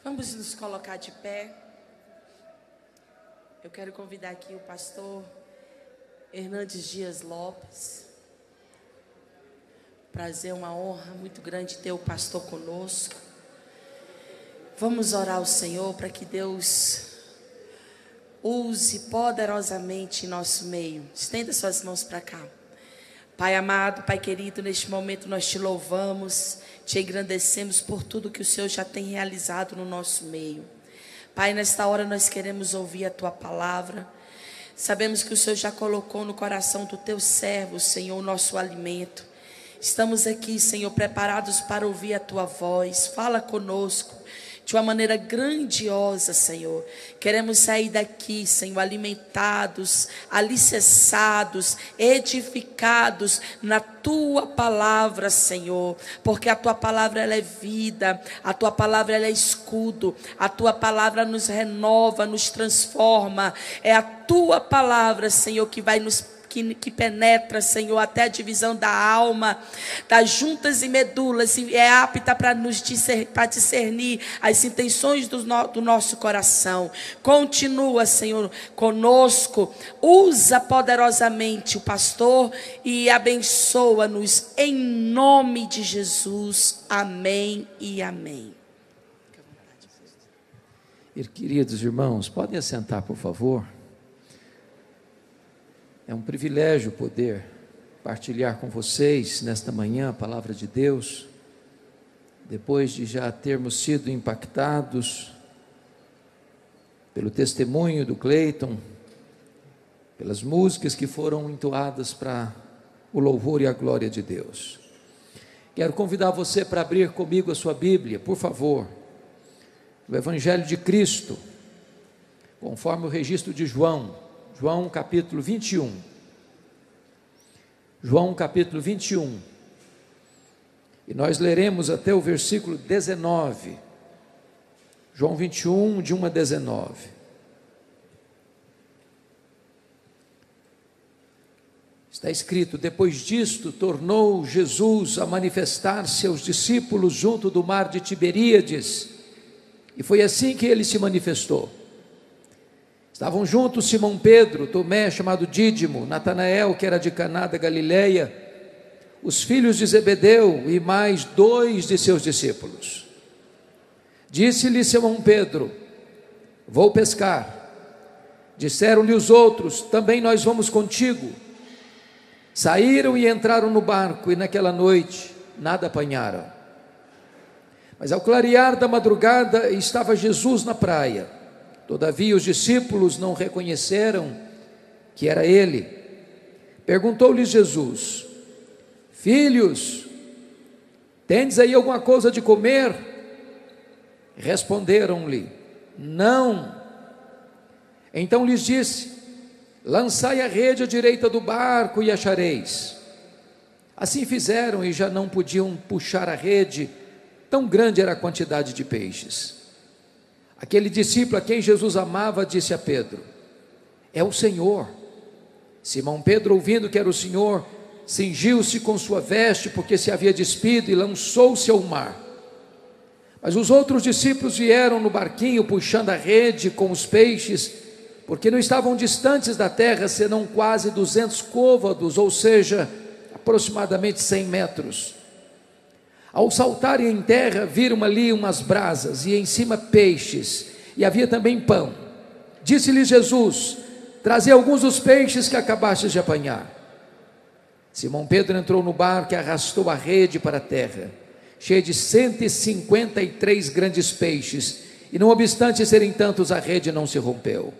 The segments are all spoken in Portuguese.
Vamos nos colocar de pé. Eu quero convidar aqui o pastor Hernandes Dias Lopes. Prazer, uma honra muito grande ter o pastor conosco. Vamos orar ao Senhor para que Deus use poderosamente em nosso meio. Estenda suas mãos para cá. Pai amado, Pai querido, neste momento nós te louvamos, te engrandecemos por tudo que o Senhor já tem realizado no nosso meio. Pai, nesta hora nós queremos ouvir a Tua palavra. Sabemos que o Senhor já colocou no coração do Teu servo, Senhor, o nosso alimento. Estamos aqui, Senhor, preparados para ouvir a Tua voz. Fala conosco de uma maneira grandiosa, Senhor. Queremos sair daqui, Senhor, alimentados, alicerçados, edificados na Tua palavra, Senhor, porque a Tua palavra ela é vida, a Tua palavra ela é escudo, a Tua palavra nos renova, nos transforma. É a Tua palavra, Senhor, que vai que penetra, Senhor, até a divisão da alma, das juntas e medulas, e é apta para discernir as intenções do nosso coração. Continua, Senhor, conosco, usa poderosamente o pastor e abençoa-nos em nome de Jesus. Amém e amém. Queridos irmãos, podem assentar, por favor. É um privilégio poder partilhar com vocês nesta manhã a palavra de Deus, depois de já termos sido impactados pelo testemunho do Cleiton, pelas músicas que foram entoadas para o louvor e a glória de Deus. Quero convidar você para abrir comigo a sua Bíblia, por favor, o Evangelho de Cristo, conforme o registro de João capítulo 21. João capítulo 21. E nós leremos até o versículo 19. João 21, de 1 a 19. Está escrito: depois disto, tornou Jesus a manifestar-se aos discípulos junto do mar de Tiberíades. E foi assim que ele se manifestou. Estavam juntos Simão Pedro, Tomé, chamado Dídimo, Natanael, que era de Caná da Galileia, os filhos de Zebedeu e mais 2 de seus discípulos. Disse-lhe Simão Pedro: vou pescar. Disseram-lhe os outros: também nós vamos contigo. Saíram e entraram no barco, e naquela noite nada apanharam. Mas ao clarear da madrugada estava Jesus na praia. Todavia os discípulos não reconheceram que era ele. Perguntou-lhes Jesus: filhos, tendes aí alguma coisa de comer? Responderam-lhe: não. Então lhes disse: lançai a rede à direita do barco e achareis. Assim fizeram e já não podiam puxar a rede, tão grande era a quantidade de peixes. Aquele discípulo a quem Jesus amava disse a Pedro: é o Senhor. Simão Pedro, ouvindo que era o Senhor, cingiu-se com sua veste, porque se havia despido, e lançou-se ao mar. Mas os outros discípulos vieram no barquinho, puxando a rede com os peixes, porque não estavam distantes da terra, senão quase 200 côvados, ou seja, aproximadamente 100 metros. Ao saltarem em terra, viram ali umas brasas, e em cima peixes, e havia também pão. Disse-lhe Jesus: trazei alguns dos peixes que acabastes de apanhar. Simão Pedro entrou no barco e arrastou a rede para a terra, cheia de 153 grandes peixes, e não obstante serem tantos, a rede não se rompeu.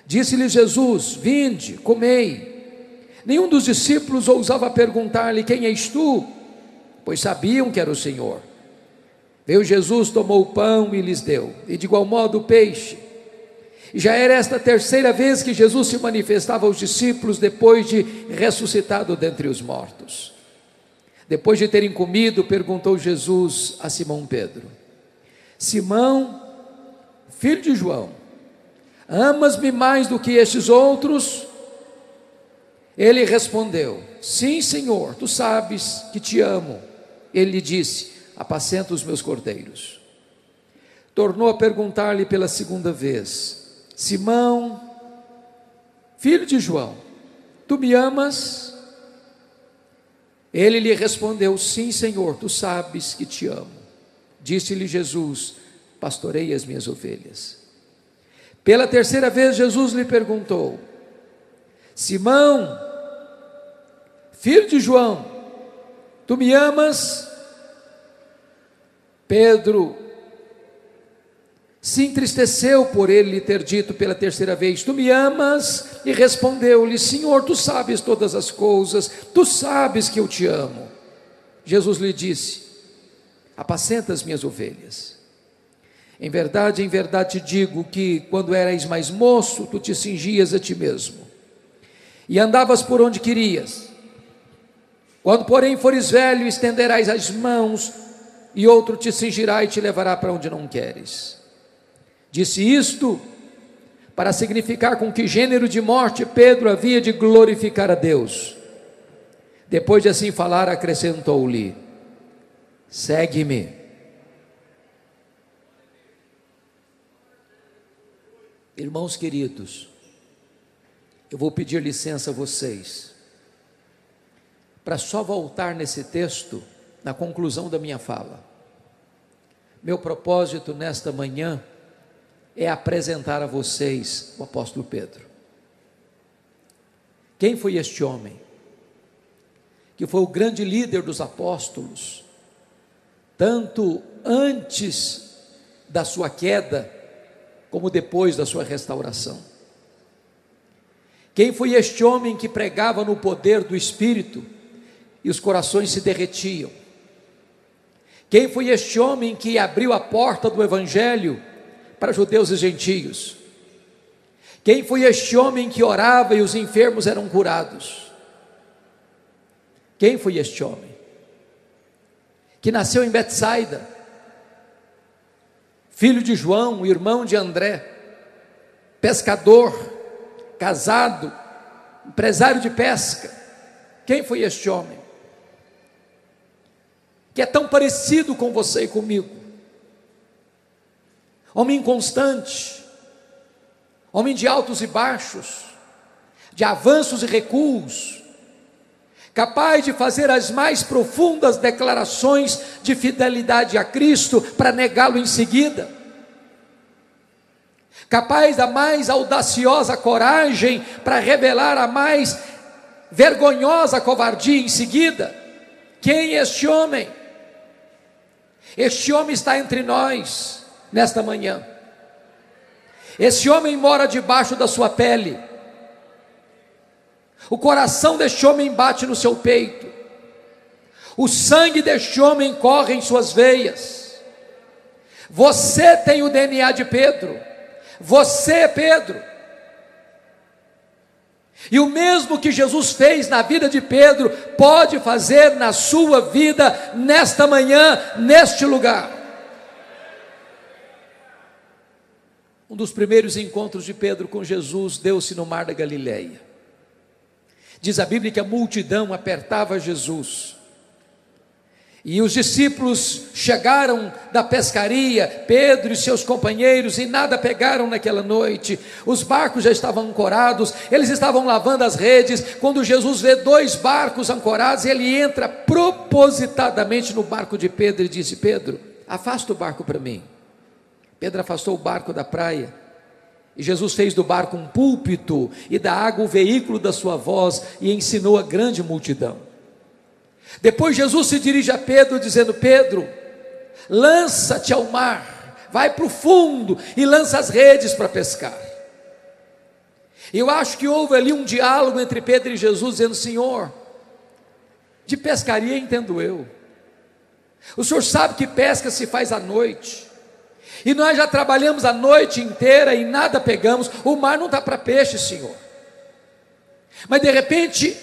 Disse-lhe Jesus: vinde, comei. Nenhum dos discípulos ousava perguntar-lhe: quem és tu? Pois sabiam que era o Senhor. Veio Jesus, tomou o pão e lhes deu, e de igual modo o peixe. E já era esta a terceira vez que Jesus se manifestava aos discípulos, depois de ressuscitado dentre os mortos. Depois de terem comido, perguntou Jesus a Simão Pedro: Simão, filho de João, amas-me mais do que estes outros? Ele respondeu: sim, Senhor, tu sabes que te amo. Ele lhe disse: apacenta os meus cordeiros. tornou a perguntar-lhe pela segunda vez: Simão, filho de João, tu me amas? Ele lhe respondeu: sim, Senhor, tu sabes que te amo. Disse-lhe Jesus: pastorei as minhas ovelhas. Pela terceira vez Jesus lhe perguntou: Simão, filho de João, tu me amas? Pedro se entristeceu por ele lhe ter dito pela terceira vez: tu me amas? E respondeu-lhe: Senhor, tu sabes todas as coisas, tu sabes que eu te amo. Jesus lhe disse: apacenta as minhas ovelhas. Em verdade te digo que quando eras mais moço, tu te cingias a ti mesmo e andavas por onde querias. Quando porém fores velho, estenderás as mãos e outro te cingirá e te levará para onde não queres. Disse isto para significar com que gênero de morte Pedro havia de glorificar a Deus. Depois de assim falar, acrescentou-lhe: segue-me. Irmãos queridos, eu vou pedir licença a vocês para só voltar nesse texto na conclusão da minha fala. Meu propósito nesta manhã é apresentar a vocês o apóstolo Pedro. Quem foi este homem? Que foi o grande líder dos apóstolos, tanto antes da sua queda, como depois da sua restauração. Quem foi este homem que pregava no poder do Espírito e os corações se derretiam? Quem foi este homem que abriu a porta do Evangelho para judeus e gentios? Quem foi este homem que orava e os enfermos eram curados? Quem foi este homem? Que nasceu em Betsaida, filho de João, irmão de André, pescador, casado, empresário de pesca. Quem foi este homem? Que é tão parecido com você e comigo. Homem inconstante, homem de altos e baixos, de avanços e recuos, capaz de fazer as mais profundas declarações de fidelidade a Cristo para negá-lo em seguida, capaz da mais audaciosa coragem para revelar a mais vergonhosa covardia em seguida. Quem é este homem? Este homem está entre nós nesta manhã. Esse homem mora debaixo da sua pele. O coração deste homem bate no seu peito. O sangue deste homem corre em suas veias. Você tem o DNA de Pedro. Você é Pedro. E o mesmo que Jesus fez na vida de Pedro, pode fazer na sua vida, nesta manhã, neste lugar. Um dos primeiros encontros de Pedro com Jesus deu-se no mar da Galileia. Diz a Bíblia que a multidão apertava Jesus, e os discípulos chegaram da pescaria, Pedro e seus companheiros, e nada pegaram naquela noite. Os barcos já estavam ancorados, eles estavam lavando as redes, quando Jesus vê 2 barcos ancorados, ele entra propositadamente no barco de Pedro e disse: Pedro, afasta o barco para mim. Pedro afastou o barco da praia, e Jesus fez do barco um púlpito, e da água o veículo da sua voz, e ensinou a grande multidão. Depois Jesus se dirige a Pedro dizendo: Pedro, lança-te ao mar, vai para o fundo e lança as redes para pescar. Eu acho que houve ali um diálogo entre Pedro e Jesus, dizendo: Senhor, de pescaria entendo eu, o Senhor sabe que pesca se faz à noite, e nós já trabalhamos a noite inteira e nada pegamos, o mar não está para peixe, Senhor. Mas de repente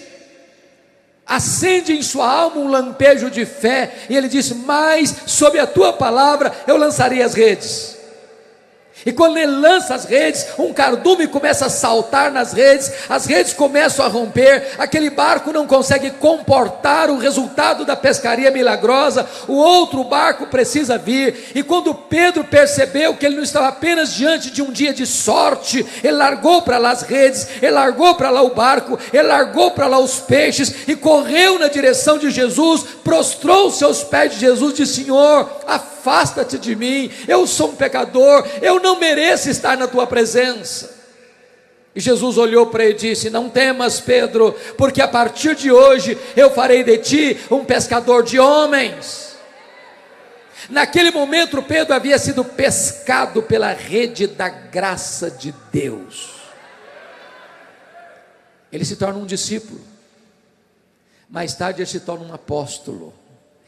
acende em sua alma um lampejo de fé, e ele disse: mas sob a tua palavra eu lançarei as redes. E quando ele lança as redes, um cardume começa a saltar nas redes, as redes começam a romper, aquele barco não consegue comportar o resultado da pescaria milagrosa, o outro barco precisa vir. E quando Pedro percebeu que ele não estava apenas diante de um dia de sorte, ele largou para lá as redes, ele largou para lá o barco, ele largou para lá os peixes, e correu na direção de Jesus, prostrou-se aos pés de Jesus, disse: Senhor, afasta-te de mim, eu sou um pecador, eu não mereço estar na tua presença. E Jesus olhou para ele e disse: não temas, Pedro, porque a partir de hoje eu farei de ti um pescador de homens. Naquele momento Pedro havia sido pescado pela rede da graça de Deus. Ele se torna um discípulo, mais tarde ele se torna um apóstolo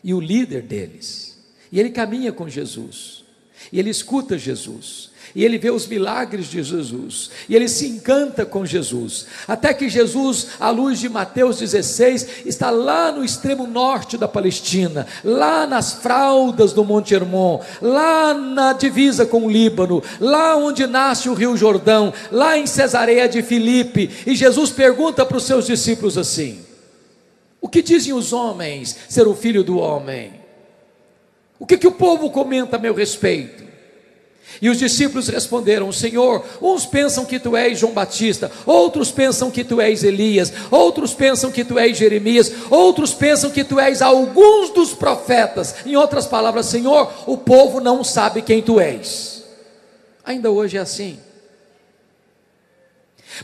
e o líder deles. E ele caminha com Jesus, e ele escuta Jesus, e ele vê os milagres de Jesus, e ele se encanta com Jesus, até que Jesus, à luz de Mateus 16, está lá no extremo norte da Palestina, lá nas fraldas do Monte Hermon, lá na divisa com o Líbano, lá onde nasce o Rio Jordão, lá em Cesareia de Filipe. E Jesus pergunta para os seus discípulos assim: o que dizem os homens ser o filho do homem? O que o povo comenta a meu respeito? E os discípulos responderam: Senhor, uns pensam que tu és João Batista, outros pensam que tu és Elias, outros pensam que tu és Jeremias, outros pensam que tu és alguns dos profetas. Em outras palavras, Senhor, o povo não sabe quem tu és. Ainda hoje é assim.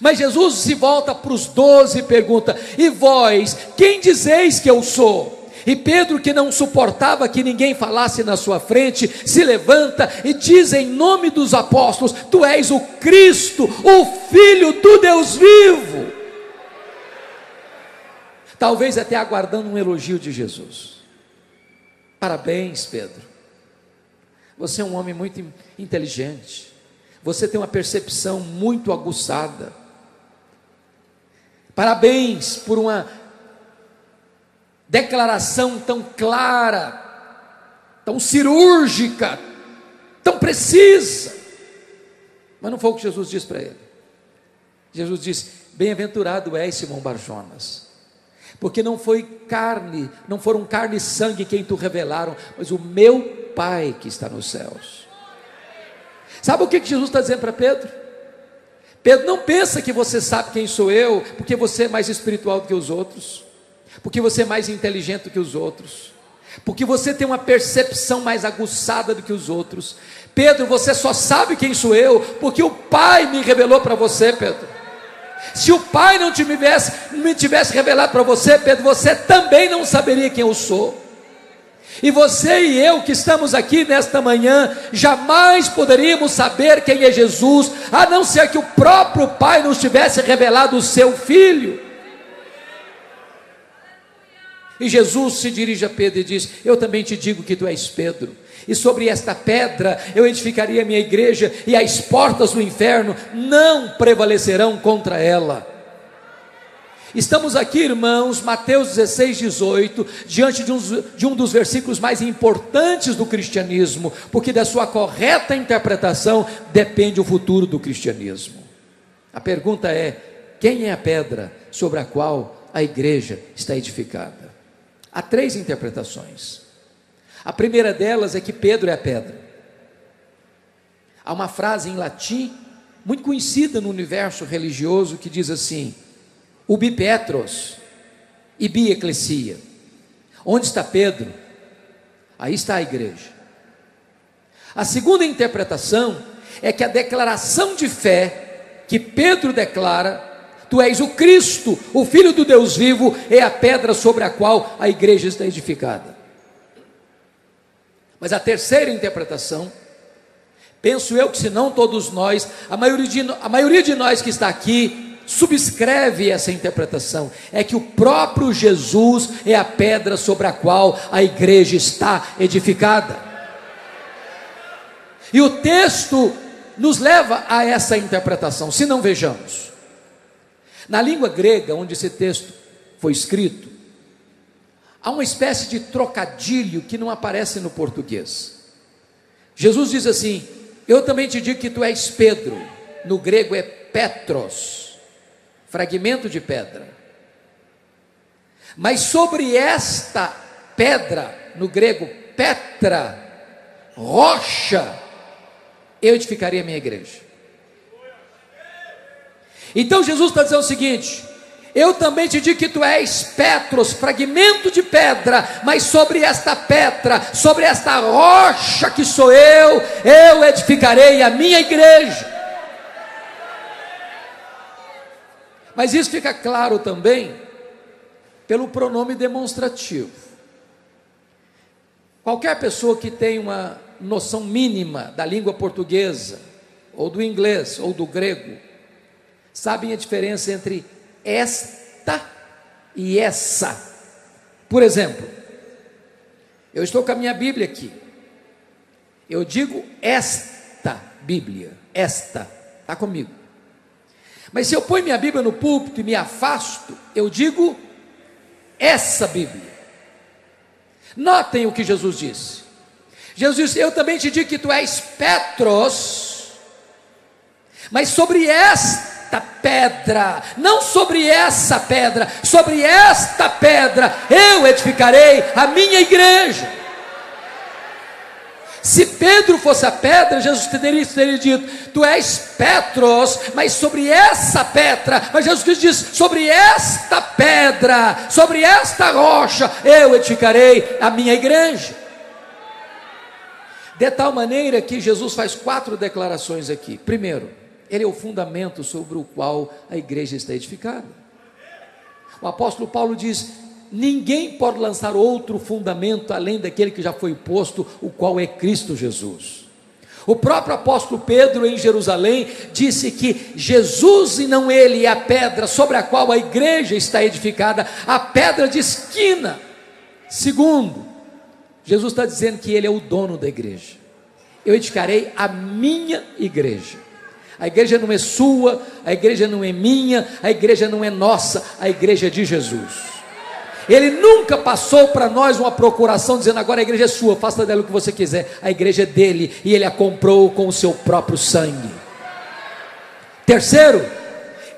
Mas Jesus se volta para os 12 e pergunta: e vós, quem dizeis que eu sou? E Pedro, que não suportava que ninguém falasse na sua frente, se levanta e diz em nome dos apóstolos: tu és o Cristo, o Filho do Deus vivo. Talvez até aguardando um elogio de Jesus. Parabéns, Pedro, você é um homem muito inteligente, você tem uma percepção muito aguçada. Parabéns por uma declaração tão clara, tão cirúrgica, tão precisa. Mas não foi o que Jesus disse para ele. Jesus disse: bem-aventurado és, Simão Barjonas, porque não foram carne e sangue quem tu revelaram, mas o meu Pai que está nos céus. Sabe o que Jesus está dizendo para Pedro? Pedro, não pensa que você sabe quem sou eu, porque você é mais espiritual do que os outros, porque você é mais inteligente do que os outros, porque você tem uma percepção mais aguçada do que os outros. Pedro, você só sabe quem sou eu porque o Pai me revelou para você, Pedro. Se o Pai não me tivesse revelado para você, Pedro, você também não saberia quem eu sou. E você e eu que estamos aqui nesta manhã, jamais poderíamos saber quem é Jesus, a não ser que o próprio Pai nos tivesse revelado o seu Filho. E Jesus se dirige a Pedro e diz: eu também te digo que tu és Pedro, e sobre esta pedra eu edificaria a minha igreja, e as portas do inferno não prevalecerão contra ela. Estamos aqui, irmãos, Mateus 16, 18, diante de um dos versículos mais importantes do cristianismo, porque da sua correta interpretação depende o futuro do cristianismo. A pergunta é: quem é a pedra sobre a qual a igreja está edificada? Há 3 interpretações. A primeira delas é que Pedro é a pedra. Há uma frase em latim muito conhecida no universo religioso que diz assim: ubi Petros, ibi ecclesia. Onde está Pedro? Aí está a igreja. A segunda interpretação é que a declaração de fé que Pedro declara: tu és o Cristo, o Filho do Deus vivo, é a pedra sobre a qual a igreja está edificada. Mas a terceira interpretação, penso eu que se não todos nós, a maioria de nós que está aqui, subscreve essa interpretação, é que o próprio Jesus é a pedra sobre a qual a igreja está edificada. E o texto nos leva a essa interpretação, se não vejamos. Na língua grega, onde esse texto foi escrito, há uma espécie de trocadilho que não aparece no português. Jesus diz assim: Eu também te digo que tu és Pedro, no grego é Petros, fragmento de pedra. Mas sobre esta pedra, no grego Petra, rocha, eu edificarei a minha igreja. Então Jesus está dizendo o seguinte: eu também te digo que tu és Petros, fragmento de pedra, mas sobre esta pedra, sobre esta rocha que sou eu edificarei a minha igreja. Mas isso fica claro também pelo pronome demonstrativo. Qualquer pessoa que tem uma noção mínima da língua portuguesa, ou do inglês, ou do grego, sabem a diferença entre esta e essa. Por exemplo, eu estou com a minha Bíblia aqui, eu digo esta Bíblia, esta, está comigo. Mas se eu ponho minha Bíblia no púlpito e me afasto, eu digo essa Bíblia. Notem o que Jesus disse. Jesus disse: eu também te digo que tu és Petros, mas sobre esta pedra, não sobre essa pedra, sobre esta pedra eu edificarei a minha igreja. Se Pedro fosse a pedra, Jesus teria dito: tu és Petros, mas sobre essa pedra. Mas Jesus disse: sobre esta pedra, sobre esta rocha eu edificarei a minha igreja. De tal maneira que Jesus faz 4 declarações aqui. Primeiro, ele é o fundamento sobre o qual a igreja está edificada. O apóstolo Paulo diz: ninguém pode lançar outro fundamento além daquele que já foi posto, o qual é Cristo Jesus. O próprio apóstolo Pedro, em Jerusalém, disse que Jesus e não ele é a pedra sobre a qual a igreja está edificada, a pedra de esquina. Segundo, Jesus está dizendo que ele é o dono da igreja. Eu edificarei a minha igreja. A igreja não é sua, a igreja não é minha, a igreja não é nossa, a igreja é de Jesus. Ele nunca passou para nós uma procuração dizendo: agora a igreja é sua, faça dela o que você quiser. A igreja é dele e ele a comprou com o seu próprio sangue. Terceiro,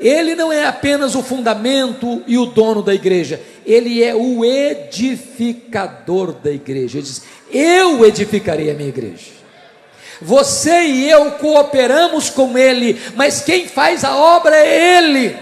ele não é apenas o fundamento e o dono da igreja, ele é o edificador da igreja. Ele diz: eu edificarei a minha igreja. Você e eu cooperamos com ele, mas quem faz a obra é ele.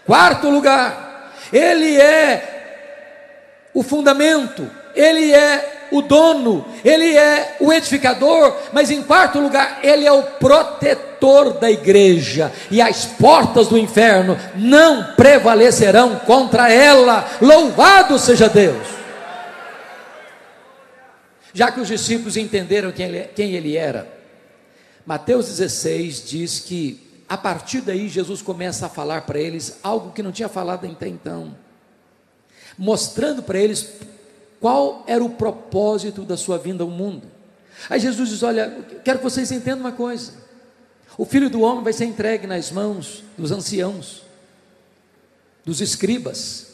Quarto lugar, ele é o fundamento, ele é o dono, ele é o edificador, mas em quarto lugar, ele é o protetor da igreja, e as portas do inferno não prevalecerão contra ela. Louvado seja Deus! Já que os discípulos entenderam quem ele era, Mateus 16 diz que a partir daí Jesus começa a falar para eles algo que não tinha falado até então, mostrando para eles qual era o propósito da sua vinda ao mundo. Aí Jesus diz: olha, quero que vocês entendam uma coisa: o Filho do Homem vai ser entregue nas mãos dos anciãos, dos escribas,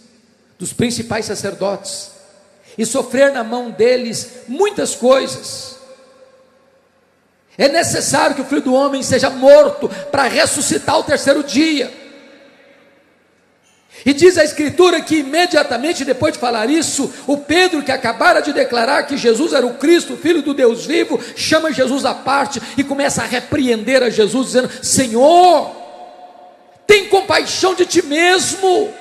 dos principais sacerdotes, e sofrer na mão deles muitas coisas. É necessário que o Filho do Homem seja morto para ressuscitar ao terceiro dia. E diz a Escritura que imediatamente depois de falar isso, o Pedro, que acabara de declarar que Jesus era o Cristo, o Filho do Deus vivo, chama Jesus à parte e começa a repreender a Jesus, dizendo: Senhor, tem compaixão de ti mesmo,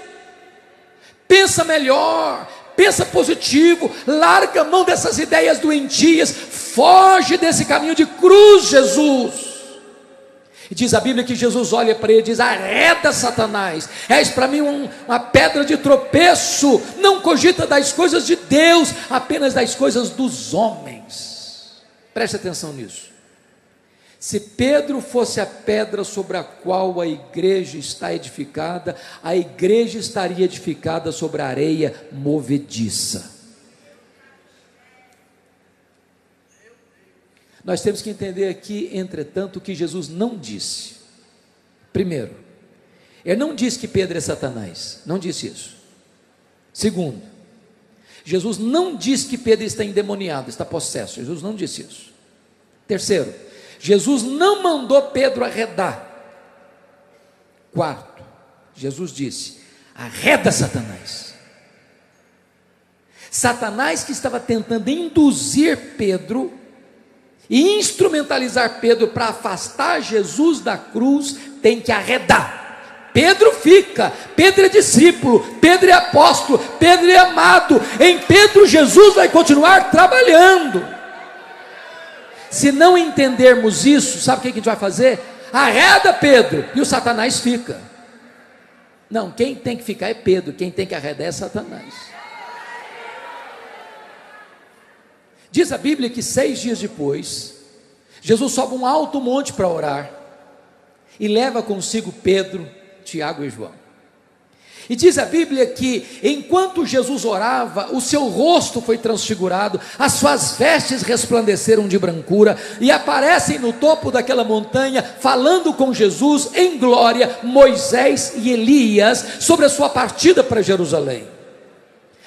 pensa melhor, pensa positivo, larga a mão dessas ideias doentias, foge desse caminho de cruz, Jesus. E diz a Bíblia que Jesus olha para ele e diz: arreda, Satanás, és para mim uma pedra de tropeço, não cogita das coisas de Deus, apenas das coisas dos homens. Preste atenção nisso. Se Pedro fosse a pedra sobre a qual a igreja está edificada, a igreja estaria edificada sobre a areia movediça. Nós temos que entender aqui, entretanto, o que Jesus não disse. Primeiro, ele não disse que Pedro é Satanás, não disse isso. Segundo, Jesus não disse que Pedro está endemoniado, está possesso. Jesus não disse isso. Terceiro, Jesus não mandou Pedro arredar. Quarto, Jesus disse: arreda Satanás. Satanás, que estava tentando induzir Pedro e instrumentalizar Pedro para afastar Jesus da cruz, tem que arredar. Pedro fica, Pedro é discípulo, Pedro é apóstolo, Pedro é amado. Em Pedro, Jesus vai continuar trabalhando. Se não entendermos isso, sabe o que a gente vai fazer? Arreda Pedro, e o Satanás fica. Não, quem tem que ficar é Pedro, quem tem que arredar é Satanás. Diz a Bíblia que 6 dias depois, Jesus sobe um alto monte para orar, e leva consigo Pedro, Tiago e João. E diz a Bíblia que enquanto Jesus orava, o seu rosto foi transfigurado, as suas vestes resplandeceram de brancura, e aparecem no topo daquela montanha, falando com Jesus em glória, Moisés e Elias, sobre a sua partida para Jerusalém.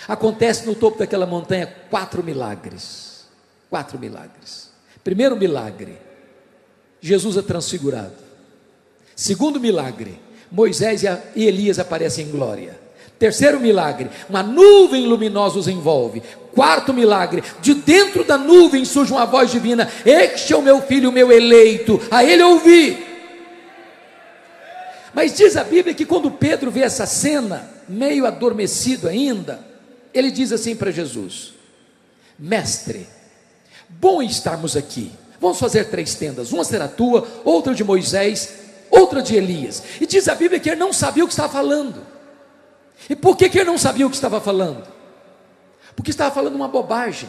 Acontece no topo daquela montanha 4 milagres. 4 milagres. Primeiro milagre, Jesus é transfigurado. Segundo milagre, Moisés e Elias aparecem em glória. Terceiro milagre, uma nuvem luminosa os envolve. Quarto milagre, de dentro da nuvem surge uma voz divina: este é o meu filho, o meu eleito, a ele ouvi. Mas diz a Bíblia que quando Pedro vê essa cena, meio adormecido ainda, ele diz assim para Jesus: mestre, bom estarmos aqui. Vamos fazer 3 tendas, uma será tua, outra de Moisés, outra de Elias. E diz a Bíblia que ele não sabia o que estava falando. E por que ele não sabia o que estava falando? Porque estava falando uma bobagem.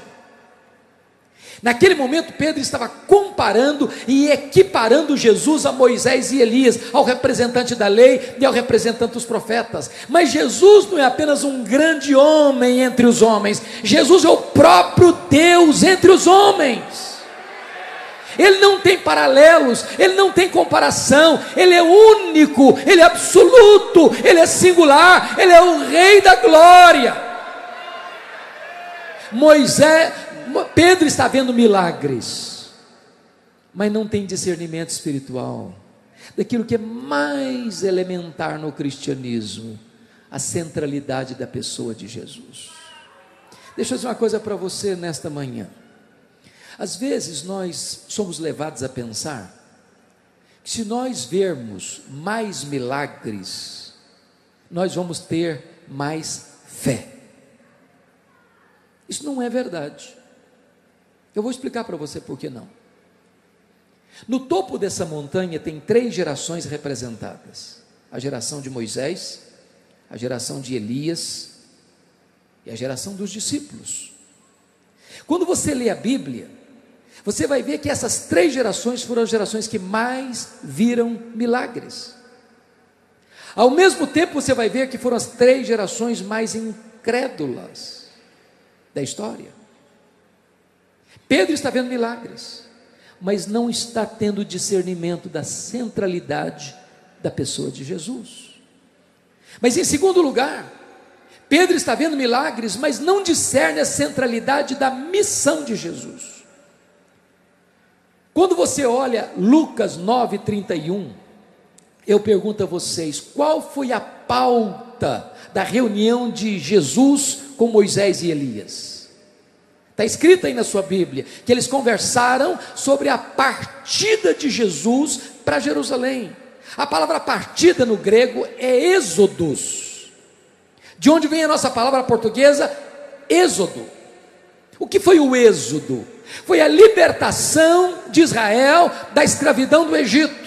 Naquele momento Pedro estava comparando e equiparando Jesus a Moisés e Elias, ao representante da lei e ao representante dos profetas. Mas Jesus não é apenas um grande homem entre os homens, Jesus é o próprio Deus entre os homens. Ele não tem paralelos, ele não tem comparação, ele é único, ele é absoluto, ele é singular, ele é o Rei da glória. Pedro está vendo milagres, mas não tem discernimento espiritual daquilo que é mais elementar no cristianismo, a centralidade da pessoa de Jesus. Deixa eu dizer uma coisa para você nesta manhã. Às vezes nós somos levados a pensar que se nós vermos mais milagres, nós vamos ter mais fé. Isso não é verdade. Eu vou explicar para você por que não. No topo dessa montanha tem 3 gerações representadas: a geração de Moisés, a geração de Elias e a geração dos discípulos. Quando você lê a Bíblia, você vai ver que essas 3 gerações foram as gerações que mais viram milagres. Ao mesmo tempo, você vai ver que foram as 3 gerações mais incrédulas da história. Pedro está vendo milagres, mas não está tendo discernimento da centralidade da pessoa de Jesus. Mas em segundo lugar, Pedro está vendo milagres, mas não discerne a centralidade da missão de Jesus. Quando você olha Lucas 9:31, eu pergunto a vocês, qual foi a pauta da reunião de Jesus com Moisés e Elias? Está escrito aí na sua Bíblia, que eles conversaram sobre a partida de Jesus para Jerusalém. A palavra partida no grego é êxodos, de onde vem a nossa palavra portuguesa, êxodo. O que foi o êxodo? Foi a libertação de Israel da escravidão do Egito.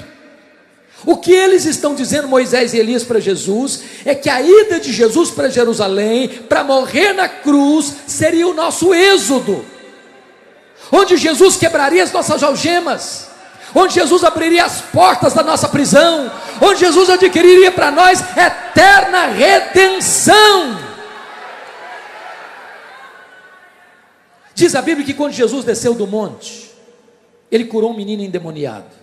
O que eles estão dizendo, Moisés e Elias, para Jesus, é que a ida de Jesus para Jerusalém, para morrer na cruz, seria o nosso êxodo, onde Jesus quebraria as nossas algemas, onde Jesus abriria as portas da nossa prisão, onde Jesus adquiriria para nós eterna redenção. Diz a Bíblia que quando Jesus desceu do monte, ele curou um menino endemoniado.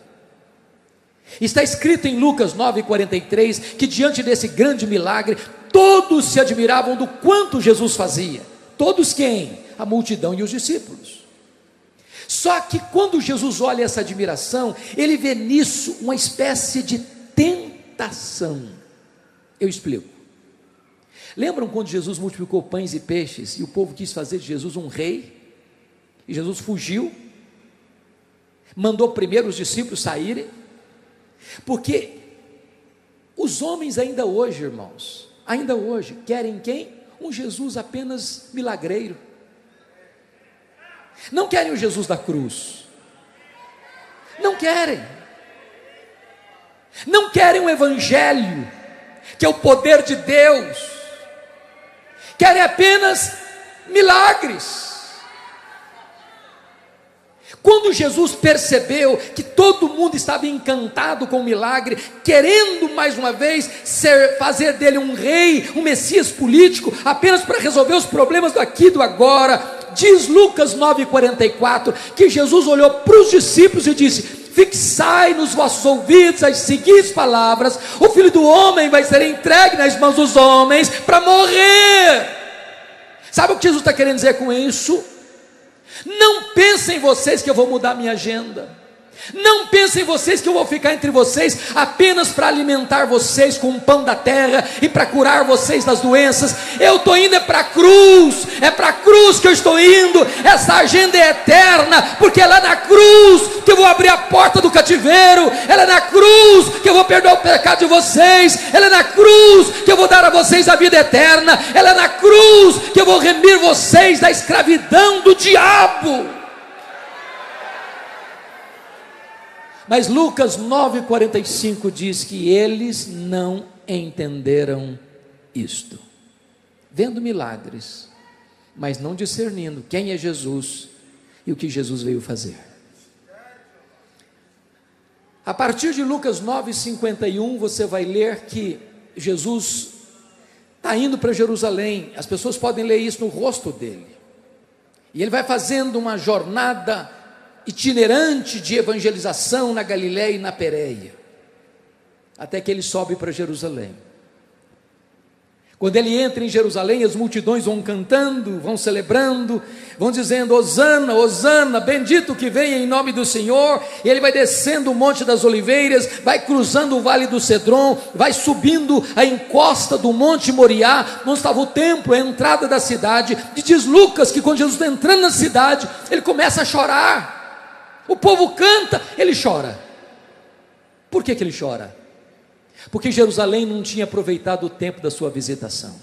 Está escrito em Lucas 9:43 que diante desse grande milagre, todos se admiravam do quanto Jesus fazia. Todos quem? A multidão e os discípulos. Só que quando Jesus olha essa admiração, ele vê nisso uma espécie de tentação. Eu explico. Lembram quando Jesus multiplicou pães e peixes e o povo quis fazer de Jesus um rei? E Jesus fugiu, mandou primeiro os discípulos saírem, porque os homens ainda hoje, irmãos, ainda hoje, querem quem? Um Jesus apenas milagreiro. Não querem o Jesus da cruz. Não querem. Não querem o evangelho, que é o poder de Deus. Querem apenas milagres. Quando Jesus percebeu que todo mundo estava encantado com o milagre, querendo mais uma vez fazer dele um rei, um Messias político, apenas para resolver os problemas do aqui e do agora, diz Lucas 9,44, que Jesus olhou para os discípulos e disse: fixai nos vossos ouvidos as seguintes palavras: o Filho do Homem vai ser entregue nas mãos dos homens para morrer. Sabe o que Jesus está querendo dizer com isso? Não pensem vocês que eu vou mudar minha agenda. Não pensem vocês que eu vou ficar entre vocês apenas para alimentar vocês com o pão da terra e para curar vocês das doenças. Eu estou indo para a cruz, é para a cruz que eu estou indo. Essa agenda é eterna, porque é lá na cruz que eu vou abrir a porta do cativeiro, é na cruz que eu vou perdoar o pecado de vocês, é na cruz que eu vou dar a vocês a vida eterna, é na cruz que eu vou remir vocês da escravidão do diabo. Mas Lucas 9,45 diz que eles não entenderam isto, vendo milagres, mas não discernindo quem é Jesus e o que Jesus veio fazer. A partir de Lucas 9,51 você vai ler que Jesus está indo para Jerusalém. As pessoas podem ler isso no rosto dele, e ele vai fazendo uma jornada itinerante de evangelização na Galiléia e na Pérea, até que ele sobe para Jerusalém. Quando ele entra em Jerusalém, as multidões vão cantando, vão celebrando, vão dizendo: Hosana, Hosana, bendito que vem em nome do Senhor. E ele vai descendo o Monte das Oliveiras, vai cruzando o Vale do Cedron, vai subindo a encosta do Monte Moriá, onde estava o templo, a entrada da cidade. E diz Lucas que quando Jesus está entrando na cidade, ele começa a chorar. O povo canta, ele chora. Por que ele chora? Porque Jerusalém não tinha aproveitado o tempo da sua visitação,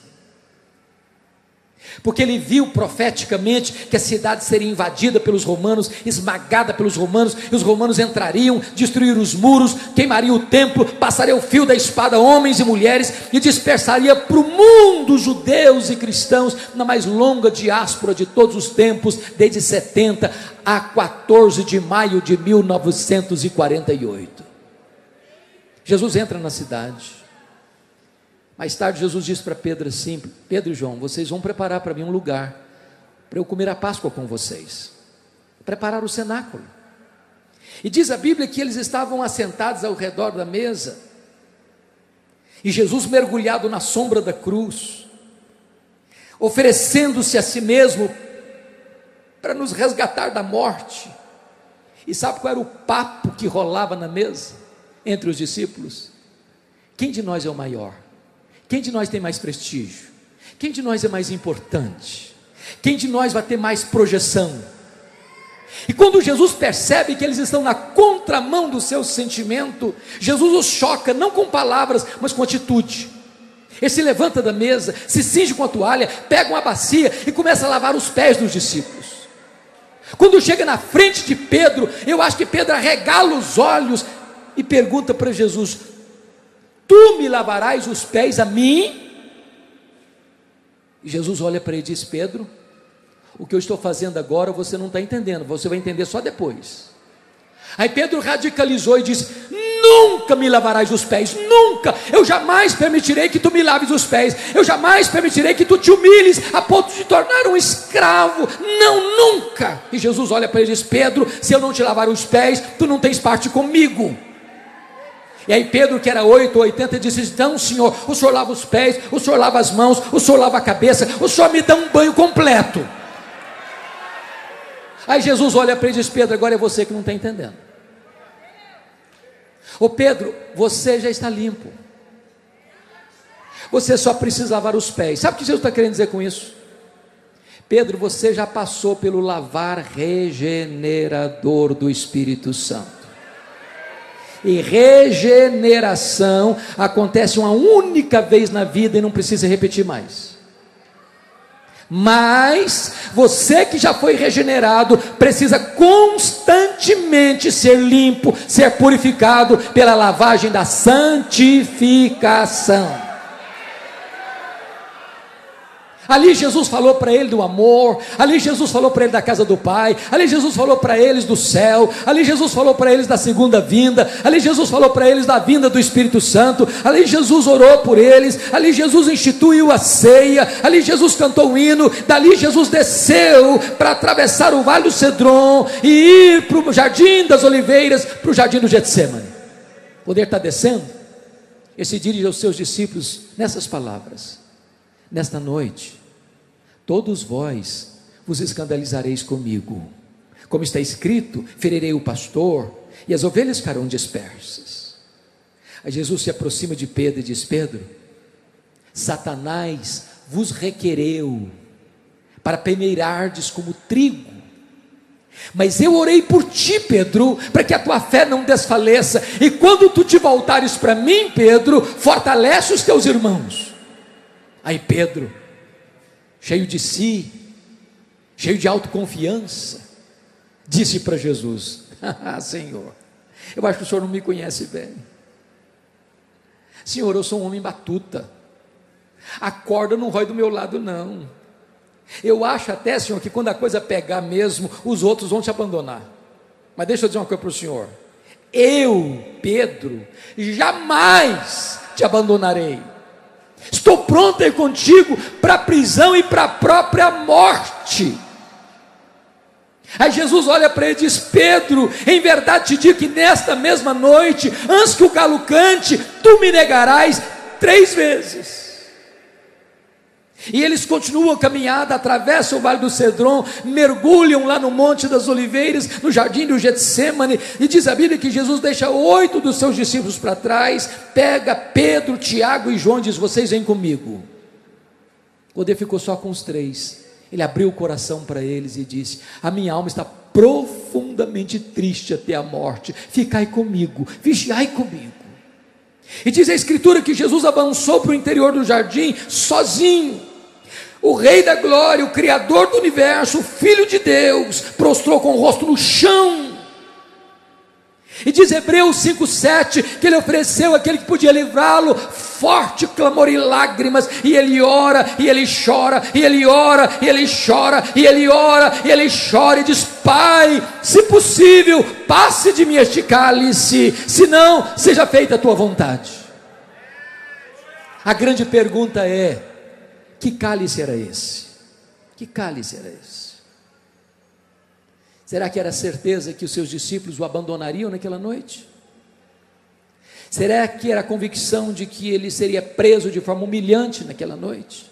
porque ele viu profeticamente que a cidade seria invadida pelos romanos, esmagada pelos romanos, e os romanos entrariam, destruiriam os muros, queimariam o templo, passaria o fio da espada homens e mulheres, e dispersaria para o mundo judeus e cristãos, na mais longa diáspora de todos os tempos, desde 70 a 14 de maio de 1948. Jesus entra na cidade. Mais tarde Jesus disse para Pedro assim: Pedro e João, vocês vão preparar para mim um lugar para eu comer a Páscoa com vocês. Preparar o cenáculo. E diz a Bíblia que eles estavam assentados ao redor da mesa, e Jesus mergulhado na sombra da cruz, oferecendo-se a si mesmo para nos resgatar da morte. E sabe qual era o papo que rolava na mesa entre os discípulos? Quem de nós é o maior? Quem de nós tem mais prestígio? Quem de nós é mais importante? Quem de nós vai ter mais projeção? E quando Jesus percebe que eles estão na contramão do seu sentimento, Jesus os choca, não com palavras, mas com atitude. Ele se levanta da mesa, se cinge com a toalha, pega uma bacia e começa a lavar os pés dos discípulos. Quando chega na frente de Pedro, eu acho que Pedro arregala os olhos e pergunta para Jesus: tu me lavarás os pés a mim? E Jesus olha para ele e diz: Pedro, o que eu estou fazendo agora você não está entendendo, você vai entender só depois. Aí Pedro radicalizou e disse: nunca me lavarás os pés, nunca, eu jamais permitirei que tu me laves os pés, eu jamais permitirei que tu te humilhes a ponto de te tornar um escravo, não, nunca. E Jesus olha para ele e diz: Pedro, se eu não te lavar os pés, tu não tens parte comigo. E aí Pedro, que era 8 ou 80, disse: então Senhor, o Senhor lava os pés, o Senhor lava as mãos, o Senhor lava a cabeça, o Senhor me dá um banho completo. Aí Jesus olha para ele e diz: Pedro, agora é você que não está entendendo. Ô Pedro, você já está limpo. Você só precisa lavar os pés. Sabe o que Jesus está querendo dizer com isso? Pedro, você já passou pelo lavar regenerador do Espírito Santo. E regeneração acontece uma única vez na vida e não precisa repetir mais. Mas você que já foi regenerado precisa constantemente ser limpo, ser purificado pela lavagem da santificação. Ali Jesus falou para ele do amor, ali Jesus falou para ele da casa do Pai, ali Jesus falou para eles do céu, ali Jesus falou para eles da segunda vinda, ali Jesus falou para eles da vinda do Espírito Santo, ali Jesus orou por eles, ali Jesus instituiu a ceia, ali Jesus cantou um hino, dali Jesus desceu para atravessar o Vale do Cedron e ir para o Jardim das Oliveiras, para o Jardim do Getsêmani. O poder está descendo, e se dirige aos seus discípulos nessas palavras: nesta noite, todos vós vos escandalizareis comigo, como está escrito: ferirei o pastor, e as ovelhas ficarão dispersas. Aí Jesus se aproxima de Pedro e diz: Pedro, Satanás vos requereu para peneirardes como trigo, mas eu orei por ti, Pedro, para que a tua fé não desfaleça, e quando tu te voltares para mim, Pedro, fortalece os teus irmãos. Aí Pedro, cheio de si, cheio de autoconfiança, disse para Jesus: Senhor, eu acho que o Senhor não me conhece bem. Senhor, eu sou um homem batuta, a corda não rói do meu lado não. Eu acho até, Senhor, que quando a coisa pegar mesmo, os outros vão te abandonar. Mas deixa eu dizer uma coisa para o Senhor: eu, Pedro, jamais te abandonarei. Estou pronto a ir contigo para a prisão e para a própria morte. Aí Jesus olha para ele e diz: Pedro, em verdade te digo que nesta mesma noite, antes que o galo cante, tu me negarás 3 vezes. E eles continuam a caminhada, atravessam o Vale do Cedron, mergulham lá no Monte das Oliveiras, no Jardim do Getsêmani, e diz a Bíblia que Jesus deixa 8 dos seus discípulos para trás, pega Pedro, Tiago e João e diz: vocês vêm comigo. Quando ele ficou só com os 3, ele abriu o coração para eles e disse: a minha alma está profundamente triste até a morte, ficai comigo, vigiai comigo. E diz a Escritura que Jesus avançou para o interior do jardim sozinho. O Rei da Glória, o Criador do Universo, o Filho de Deus, prostrou com o rosto no chão. E diz Hebreus 5,7 que ele ofereceu aquele que podia livrá-lo forte clamor e lágrimas, e ele ora, e ele chora, e ele ora, e ele chora, e ele ora, e ele chora, e diz: Pai, se possível, passe de mim este cálice, se não, seja feita a tua vontade. A grande pergunta é: que cálice era esse? Que cálice era esse? Será que era certeza que os seus discípulos o abandonariam naquela noite? Será que era a convicção de que ele seria preso de forma humilhante naquela noite?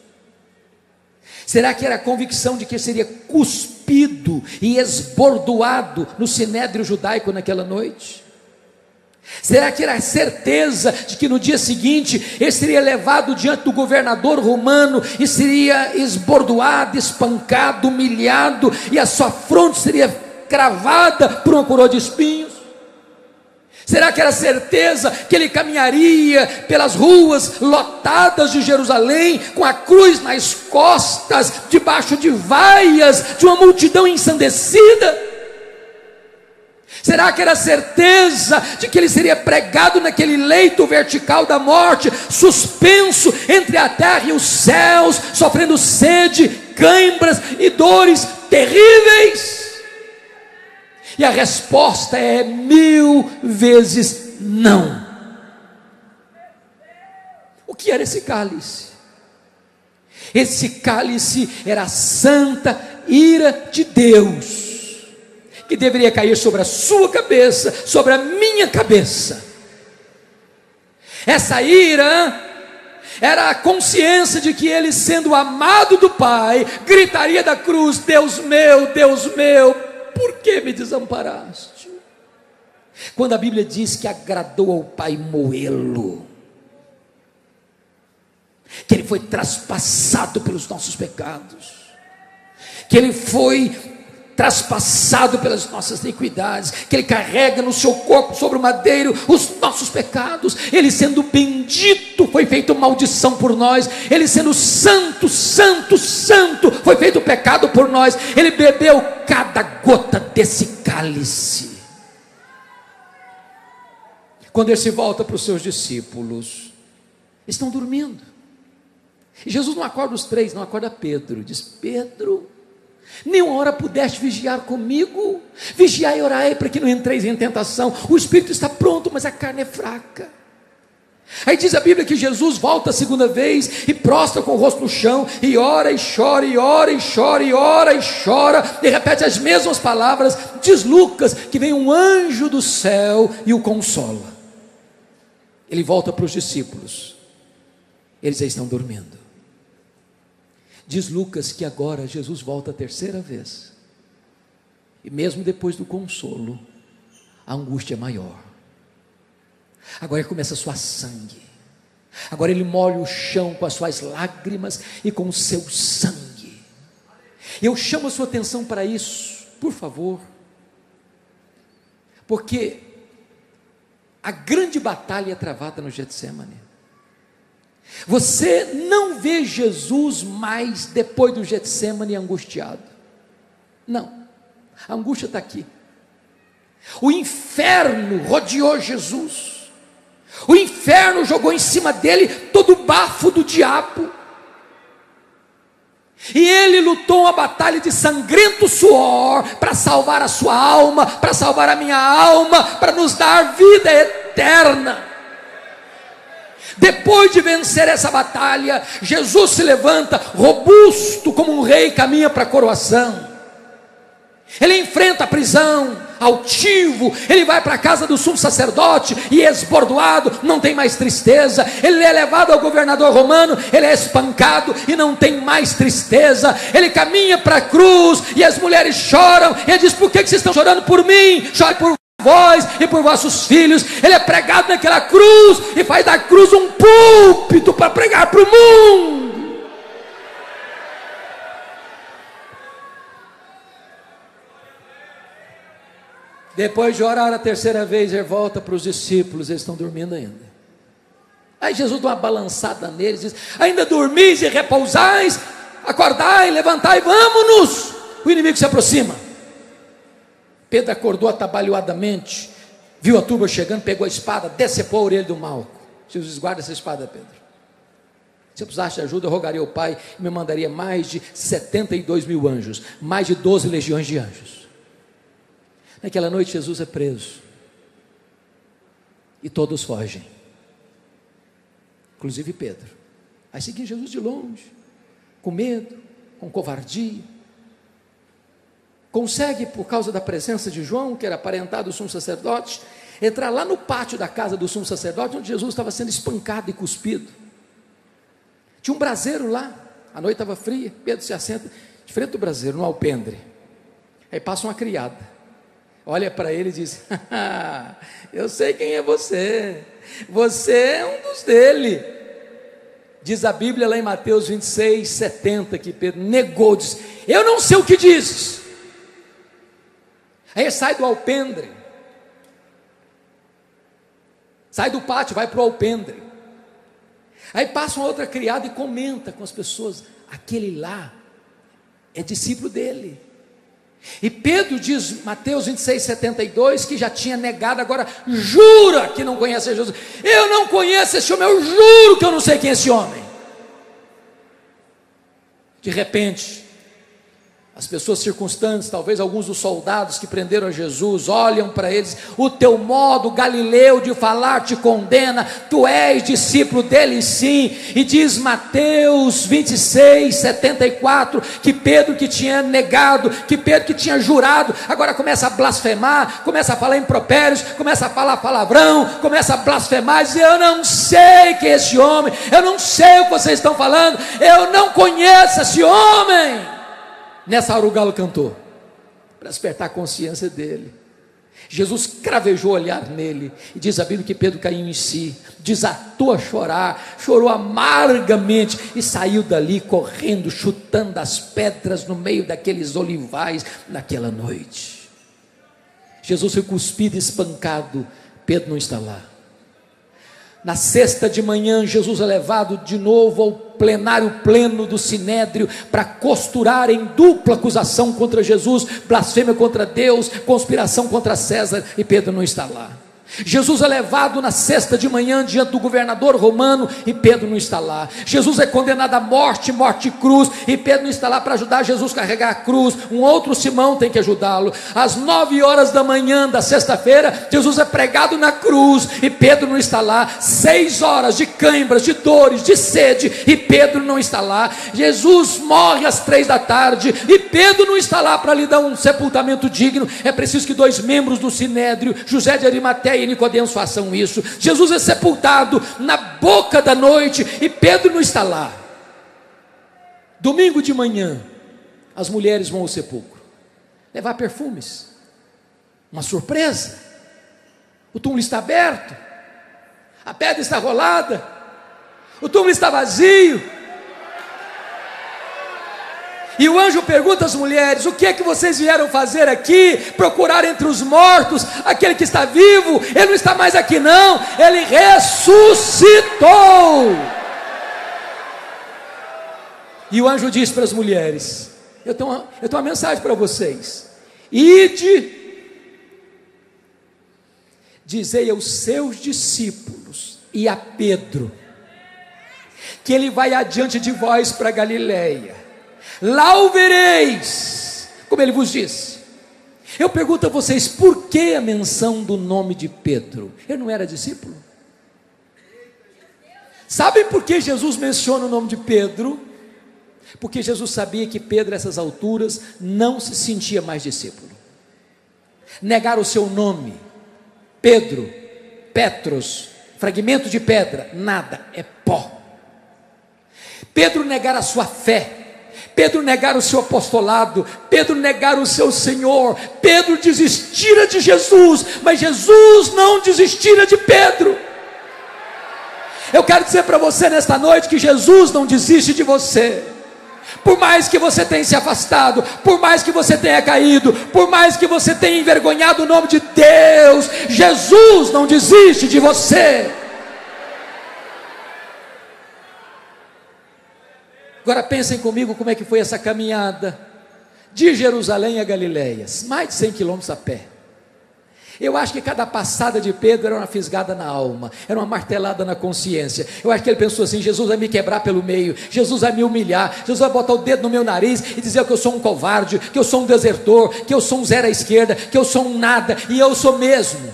Será que era a convicção de que ele seria cuspido e esbordoado no sinédrio judaico naquela noite? Será que era a certeza de que no dia seguinte ele seria levado diante do governador romano e seria esbordoado, espancado, humilhado, e a sua fronte seria cravada por uma coroa de espinhos? Será que era certeza que ele caminharia pelas ruas lotadas de Jerusalém com a cruz nas costas, debaixo de vaias de uma multidão ensandecida? Será que era certeza de que ele seria pregado naquele leito vertical da morte, suspenso entre a terra e os céus, sofrendo sede, cãibras e dores terríveis? E a resposta é 1000 vezes não. O que era esse cálice? Esse cálice era a santa ira de Deus, que deveria cair sobre a sua cabeça, sobre a minha cabeça. Essa ira era a consciência de que ele, sendo amado do Pai, gritaria da cruz: Deus meu, por que me desamparaste? Quando a Bíblia diz que agradou ao Pai moê-lo, que ele foi traspassado pelos nossos pecados, que ele foi traspassado pelas nossas iniquidades, que ele carrega no seu corpo sobre o madeiro os nossos pecados, ele sendo bendito foi feito maldição por nós, ele sendo santo, santo, santo foi feito pecado por nós, ele bebeu cada gota desse cálice. Quando ele se volta para os seus discípulos, estão dormindo, e Jesus não acorda os três, não acorda Pedro, diz: Pedro, nenhuma hora pudeste vigiar comigo? Vigiai e orai para que não entreis em tentação. O espírito está pronto, mas a carne é fraca. Aí diz a Bíblia que Jesus volta a segunda vez e prostra com o rosto no chão, e ora e chora, e ora e chora, e ora e chora, e repete as mesmas palavras. Diz Lucas que vem um anjo do céu e o consola. Ele volta para os discípulos, eles já estão dormindo. Diz Lucas que agora Jesus volta a terceira vez, e mesmo depois do consolo, a angústia é maior. Agora ele começa a suar sangue, agora ele molha o chão com as suas lágrimas e com o seu sangue. Eu chamo a sua atenção para isso, por favor, porque a grande batalha é travada no Getsemane. Você não vê Jesus mais depois do Getsemane angustiado. Não, a angústia está aqui. O inferno rodeou Jesus, o inferno jogou em cima dele todo o bafo do diabo, e ele lutou uma batalha de sangrento suor para salvar a sua alma, para salvar a minha alma, para nos dar vida eterna. Depois de vencer essa batalha, Jesus se levanta robusto como um rei, caminha para a coroação. Ele enfrenta a prisão, altivo, ele vai para a casa do sumo sacerdote e esbordoado, não tem mais tristeza. Ele é levado ao governador romano, ele é espancado e não tem mais tristeza. Ele caminha para a cruz e as mulheres choram, e ele diz: por que vocês estão chorando por mim? Chore por vós e por vossos filhos. Ele é pregado naquela cruz e faz da cruz um púlpito para pregar para o mundo. Depois de orar a terceira vez, ele volta para os discípulos, eles estão dormindo ainda. Aí Jesus dá uma balançada neles, diz: ainda dormis e repousais? Acordai, levantai, vamos-nos, o inimigo se aproxima. Pedro acordou atabalhoadamente, viu a turba chegando, pegou a espada, decepou a orelha do Malco. Jesus: guarda essa espada, Pedro. Se eu precisasse de ajuda, eu rogaria ao Pai e me mandaria mais de 72 mil anjos, mais de 12 legiões de anjos. Naquela noite Jesus é preso, e todos fogem, inclusive Pedro. Aí seguiu Jesus de longe, com medo, com covardia. Consegue, por causa da presença de João, que era aparentado do sumo sacerdote, entrar lá no pátio da casa do sumo sacerdote, onde Jesus estava sendo espancado e cuspido. Tinha um braseiro lá, a noite estava fria. Pedro se assenta de frente do braseiro, no alpendre. Aí passa uma criada, olha para ele e diz: eu sei quem é você, você é um dos dele. Diz a Bíblia lá em Mateus 26, 70, que Pedro negou, diz: eu não sei o que dizes. Aí ele sai do alpendre, sai do pátio, vai para o alpendre. Aí passa uma outra criada e comenta com as pessoas: aquele lá é discípulo dele. E Pedro diz, Mateus 26, 72, que já tinha negado, agora jura que não conhece Jesus. Eu não conheço esse homem, eu juro que eu não sei quem é esse homem. De repente, as pessoas circunstantes, talvez alguns dos soldados que prenderam a Jesus, olham para eles: o teu modo galileu de falar te condena, tu és discípulo dele sim. E diz Mateus 26, 74, que Pedro, que tinha negado, que Pedro que tinha jurado, agora começa a blasfemar, começa a falar impropérios, começa a falar palavrão, começa a blasfemar, diz: eu não sei quem é esse homem, eu não sei o que vocês estão falando, eu não conheço esse homem. Nessa hora o galo cantou. para despertar a consciência dele. Jesus cravejou o olhar nele, e diz a Bíblia que Pedro caiu em si, desatou a chorar, chorou amargamente, e saiu dali correndo, chutando as pedras no meio daqueles olivais, naquela noite. Jesus foi cuspido e espancado, Pedro não está lá. Na sexta de manhã, Jesus é levado de novo ao plenário pleno do Sinédrio, para costurar em dupla acusação contra Jesus, blasfêmia contra Deus, conspiração contra César, e Pedro não está lá. Jesus é levado na sexta de manhã diante do governador romano, e Pedro não está lá. Jesus é condenado à morte, morte de cruz, e Pedro não está lá para ajudar Jesus a carregar a cruz. Um outro Simão tem que ajudá-lo. Às 9 horas da manhã da sexta-feira, Jesus é pregado na cruz, e Pedro não está lá. 6 horas de cãibras, de dores, de sede, e Pedro não está lá. Jesus morre às 3 da tarde, e Pedro não está lá para lhe dar um sepultamento digno. É preciso que 2 membros do Sinédrio, José de Arimateia e Nicodemos, façam isso. Jesus é sepultado na boca da noite, e Pedro não está lá. Domingo de manhã, as mulheres vão ao sepulcro levar perfumes. Uma surpresa: o túmulo está aberto, a pedra está rolada, o túmulo está vazio. E o anjo pergunta às mulheres: o que é que vocês vieram fazer aqui? Procurar entre os mortos aquele que está vivo? Ele não está mais aqui não, ele ressuscitou. E o anjo diz para as mulheres: eu tenho uma mensagem para vocês. Ide, dizei aos seus discípulos e a Pedro, que ele vai adiante de vós para Galiléia, lá o vereis, como ele vos disse. Eu pergunto a vocês, por que a menção do nome de Pedro? Ele não era discípulo? Sabem por que Jesus menciona o nome de Pedro? Porque Jesus sabia que Pedro, a essas alturas, não se sentia mais discípulo. Negar o seu nome, Pedro, Petros, fragmento de pedra, nada, é pó. Pedro negar a sua fé, Pedro negar o seu apostolado, Pedro negar o seu Senhor, Pedro desistira de Jesus, mas Jesus não desistira de Pedro. Eu quero dizer para você nesta noite que Jesus não desiste de você. Por mais que você tenha se afastado, por mais que você tenha caído, por mais que você tenha envergonhado o nome de Deus, Jesus não desiste de você. Agora pensem comigo como é que foi essa caminhada de Jerusalém a Galiléia, mais de 100 quilômetros a pé. Eu acho que cada passada de Pedro era uma fisgada na alma, era uma martelada na consciência. Eu acho que ele pensou assim: Jesus vai me quebrar pelo meio, Jesus vai me humilhar, Jesus vai botar o dedo no meu nariz e dizer que eu sou um covarde, que eu sou um desertor, que eu sou um zero à esquerda, que eu sou um nada, e eu sou mesmo.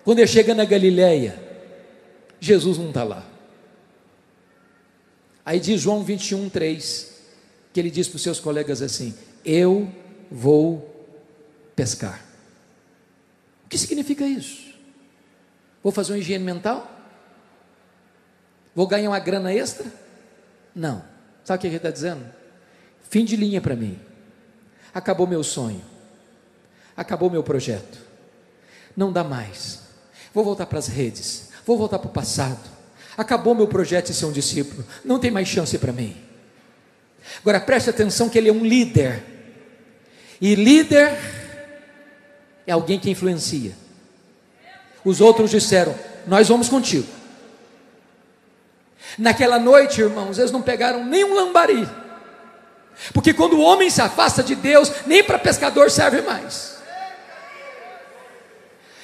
Quando ele chega na Galiléia, Jesus não está lá. Aí diz João 21:3, que ele diz para os seus colegas assim: eu vou pescar. O que significa isso? Vou fazer uma higiene mental? Vou ganhar uma grana extra? Não. Sabe o que ele está dizendo? Fim de linha para mim. Acabou meu sonho, acabou meu projeto, não dá mais. Vou voltar para as redes, vou voltar para o passado. Acabou meu projeto de ser um discípulo, não tem mais chance para mim. Agora preste atenção que ele é um líder, e líder é alguém que influencia. Os outros disseram: nós vamos contigo. Naquela noite, irmãos, eles não pegaram nenhum lambari, porque quando o homem se afasta de Deus, nem para pescador serve mais.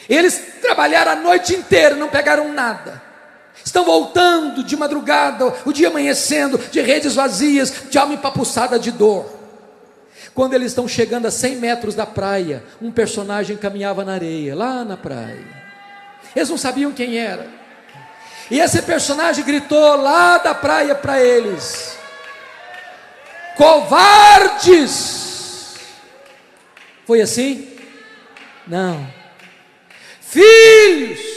Eles trabalharam a noite inteira, não pegaram nada. Estão voltando de madrugada, o dia amanhecendo, de redes vazias, de alma empapuçada de dor. Quando eles estão chegando a 100 metros da praia, um personagem caminhava na areia, lá na praia. Eles não sabiam quem era. E esse personagem gritou lá da praia para eles: covardes! Foi assim? Não. Filhos!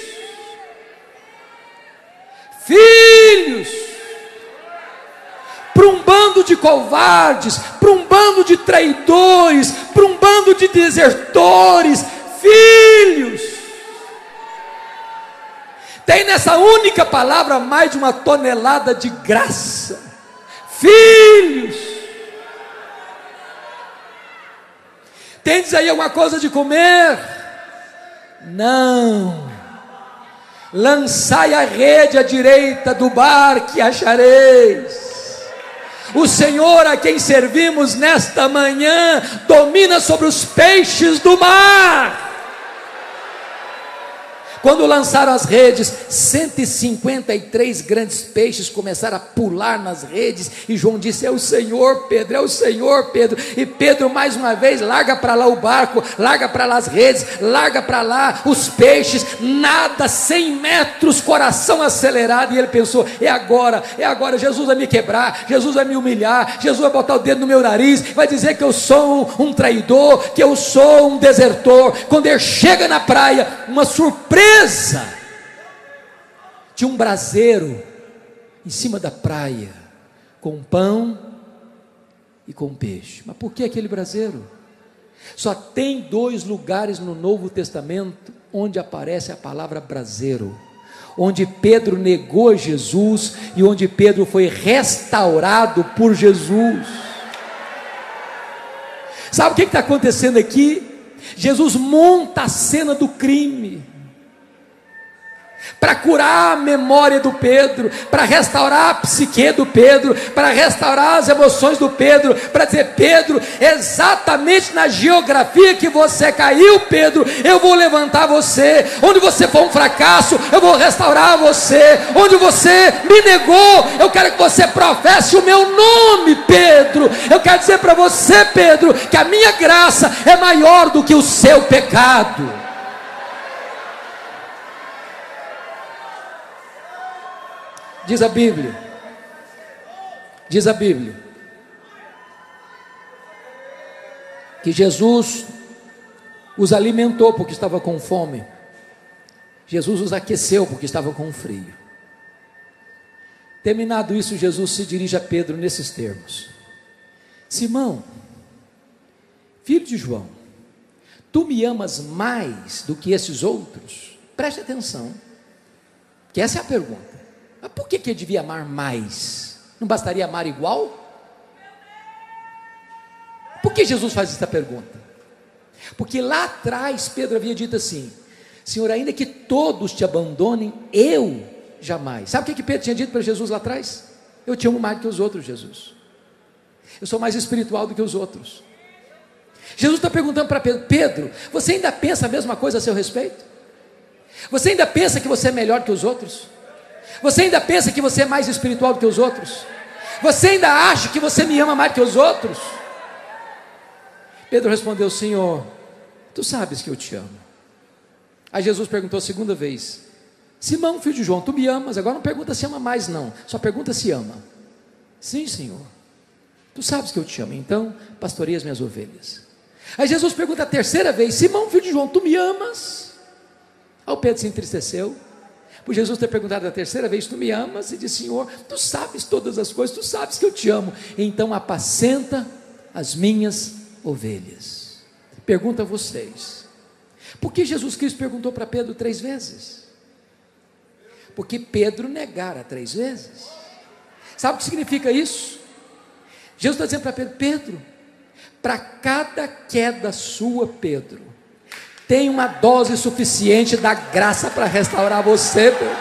Filhos! Para um bando de covardes, para um bando bando de traidores, para um bando de desertores, filhos. Tem nessa única palavra mais de 1 tonelada de graça. Filhos. Tendes aí alguma coisa de comer? Não. Lançai a rede à direita do barco e achareis. O Senhor a quem servimos nesta manhã domina sobre os peixes do mar. Quando lançaram as redes, 153 grandes peixes começaram a pular nas redes, e João disse: é o Senhor, Pedro, é o Senhor, Pedro. E Pedro mais uma vez larga para lá o barco, larga para lá as redes, larga para lá os peixes, nada 100 metros, coração acelerado, e ele pensou: é agora, Jesus vai me quebrar, Jesus vai me humilhar, Jesus vai botar o dedo no meu nariz, vai dizer que eu sou um traidor, que eu sou um desertor. Quando ele chega na praia, uma surpresa, tinha um braseiro em cima da praia, com pão e com peixe. Mas por que aquele braseiro? Só tem 2 lugares no Novo Testamento onde aparece a palavra braseiro: onde Pedro negou Jesus e onde Pedro foi restaurado por Jesus. Sabe o que está acontecendo aqui? Jesus monta a cena do crime para curar a memória do Pedro, para restaurar a psique do Pedro, para restaurar as emoções do Pedro, para dizer: Pedro, exatamente na geografia que você caiu, Pedro, eu vou levantar você. Onde você for um fracasso, eu vou restaurar você. Onde você me negou, eu quero que você professe o meu nome, Pedro. Eu quero dizer para você, Pedro, que a minha graça é maior do que o seu pecado. Diz a Bíblia, que Jesus os alimentou porque estava com fome, Jesus os aqueceu porque estava com frio. Terminado isso, Jesus se dirige a Pedro nesses termos: Simão, filho de João, tu me amas mais do que esses outros? Preste atenção, que essa é a pergunta. Mas por que ele devia amar mais? Não bastaria amar igual? Por que Jesus faz essa pergunta? Porque lá atrás Pedro havia dito assim: Senhor, ainda que todos te abandonem, eu jamais. Sabe o que Pedro tinha dito para Jesus lá atrás? Eu te amo mais do que os outros, Jesus. Eu sou mais espiritual do que os outros. Jesus está perguntando para Pedro: Pedro, você ainda pensa a mesma coisa a seu respeito? Você ainda pensa que você é melhor que os outros? Você ainda pensa que você é mais espiritual do que os outros? Você ainda acha que você me ama mais que os outros? Pedro respondeu: Senhor, tu sabes que eu te amo. Aí Jesus perguntou a segunda vez: Simão, filho de João, tu me amas? Agora não pergunta se ama mais não, só pergunta se ama. Sim, Senhor, tu sabes que eu te amo, então pastoreia as minhas ovelhas. Aí Jesus pergunta a terceira vez: Simão, filho de João, tu me amas? Aí o Pedro se entristeceu por Jesus ter perguntado a terceira vez: tu me amas? E disse: Senhor, tu sabes todas as coisas, tu sabes que eu te amo, então apacenta as minhas ovelhas. Pergunto a vocês: por que Jesus Cristo perguntou para Pedro 3 vezes? Porque Pedro negara 3 vezes. Sabe o que significa isso? Jesus está dizendo para Pedro: Pedro, para cada queda sua, Pedro, tem uma dose suficiente da graça para restaurar você, Pedro.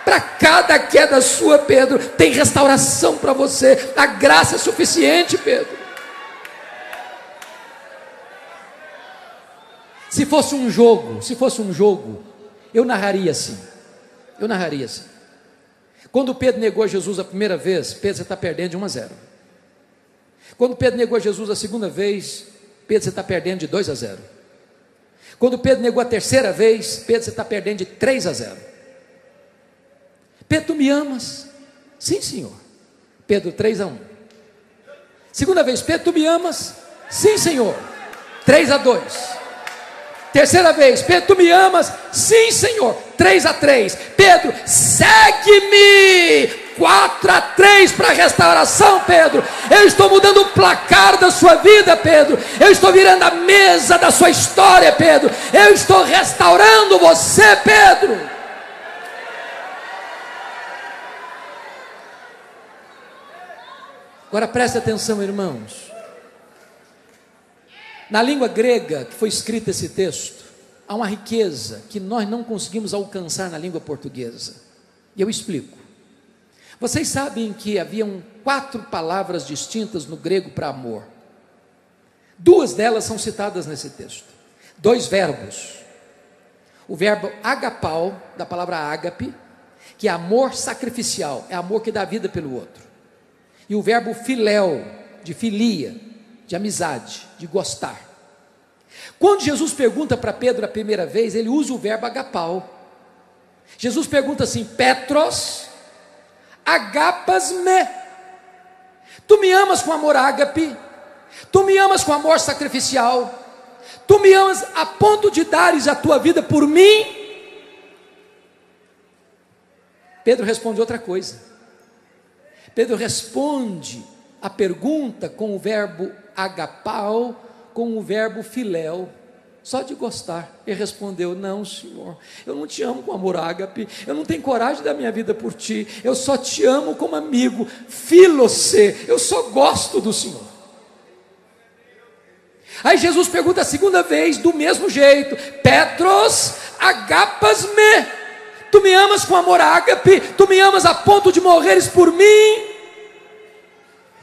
Para cada queda sua, Pedro, tem restauração para você. A graça é suficiente, Pedro. Se fosse um jogo, eu narraria assim. Quando Pedro negou a Jesus a primeira vez, Pedro, você está perdendo de 1-0. Quando Pedro negou a Jesus a segunda vez, Pedro, você está perdendo de 2-0. Quando Pedro negou a terceira vez, Pedro, você está perdendo de 3-0. Pedro, tu me amas? Sim, Senhor. Pedro, 3-1. Segunda vez: Pedro, tu me amas? Sim, Senhor. 3-2. Terceira vez: Pedro, tu me amas? Sim, Senhor. 3-3. Pedro, segue-me. 4-3 para a restauração, Pedro. Eu estou mudando o placar da sua vida, Pedro. Eu estou virando a mesa da sua história, Pedro. Eu estou restaurando você, Pedro. Agora preste atenção, irmãos. Na língua grega que foi escrito esse texto, há uma riqueza que nós não conseguimos alcançar na língua portuguesa. E eu explico. Vocês sabem que haviam 4 palavras distintas no grego para amor. 2 delas são citadas nesse texto. 2 verbos. O verbo agapau, da palavra ágape, que é amor sacrificial, é amor que dá vida pelo outro. E o verbo filéu, de filia, de amizade, de gostar. Quando Jesus pergunta para Pedro a primeira vez, ele usa o verbo agapau. Jesus pergunta assim: Petros, agapas-me? Tu me amas com amor ágape? Tu me amas com amor sacrificial? Tu me amas a ponto de dares a tua vida por mim? Pedro responde outra coisa. Pedro responde a pergunta com o verbo agapau, com o verbo filéu, só de gostar. Ele respondeu: não, Senhor, eu não te amo com amor ágape, eu não tenho coragem da minha vida por ti, eu só te amo como amigo, filocê, eu só gosto do Senhor. Aí Jesus pergunta a segunda vez, do mesmo jeito: Petros, agapas-me? Tu me amas com amor ágape? Tu me amas a ponto de morreres por mim?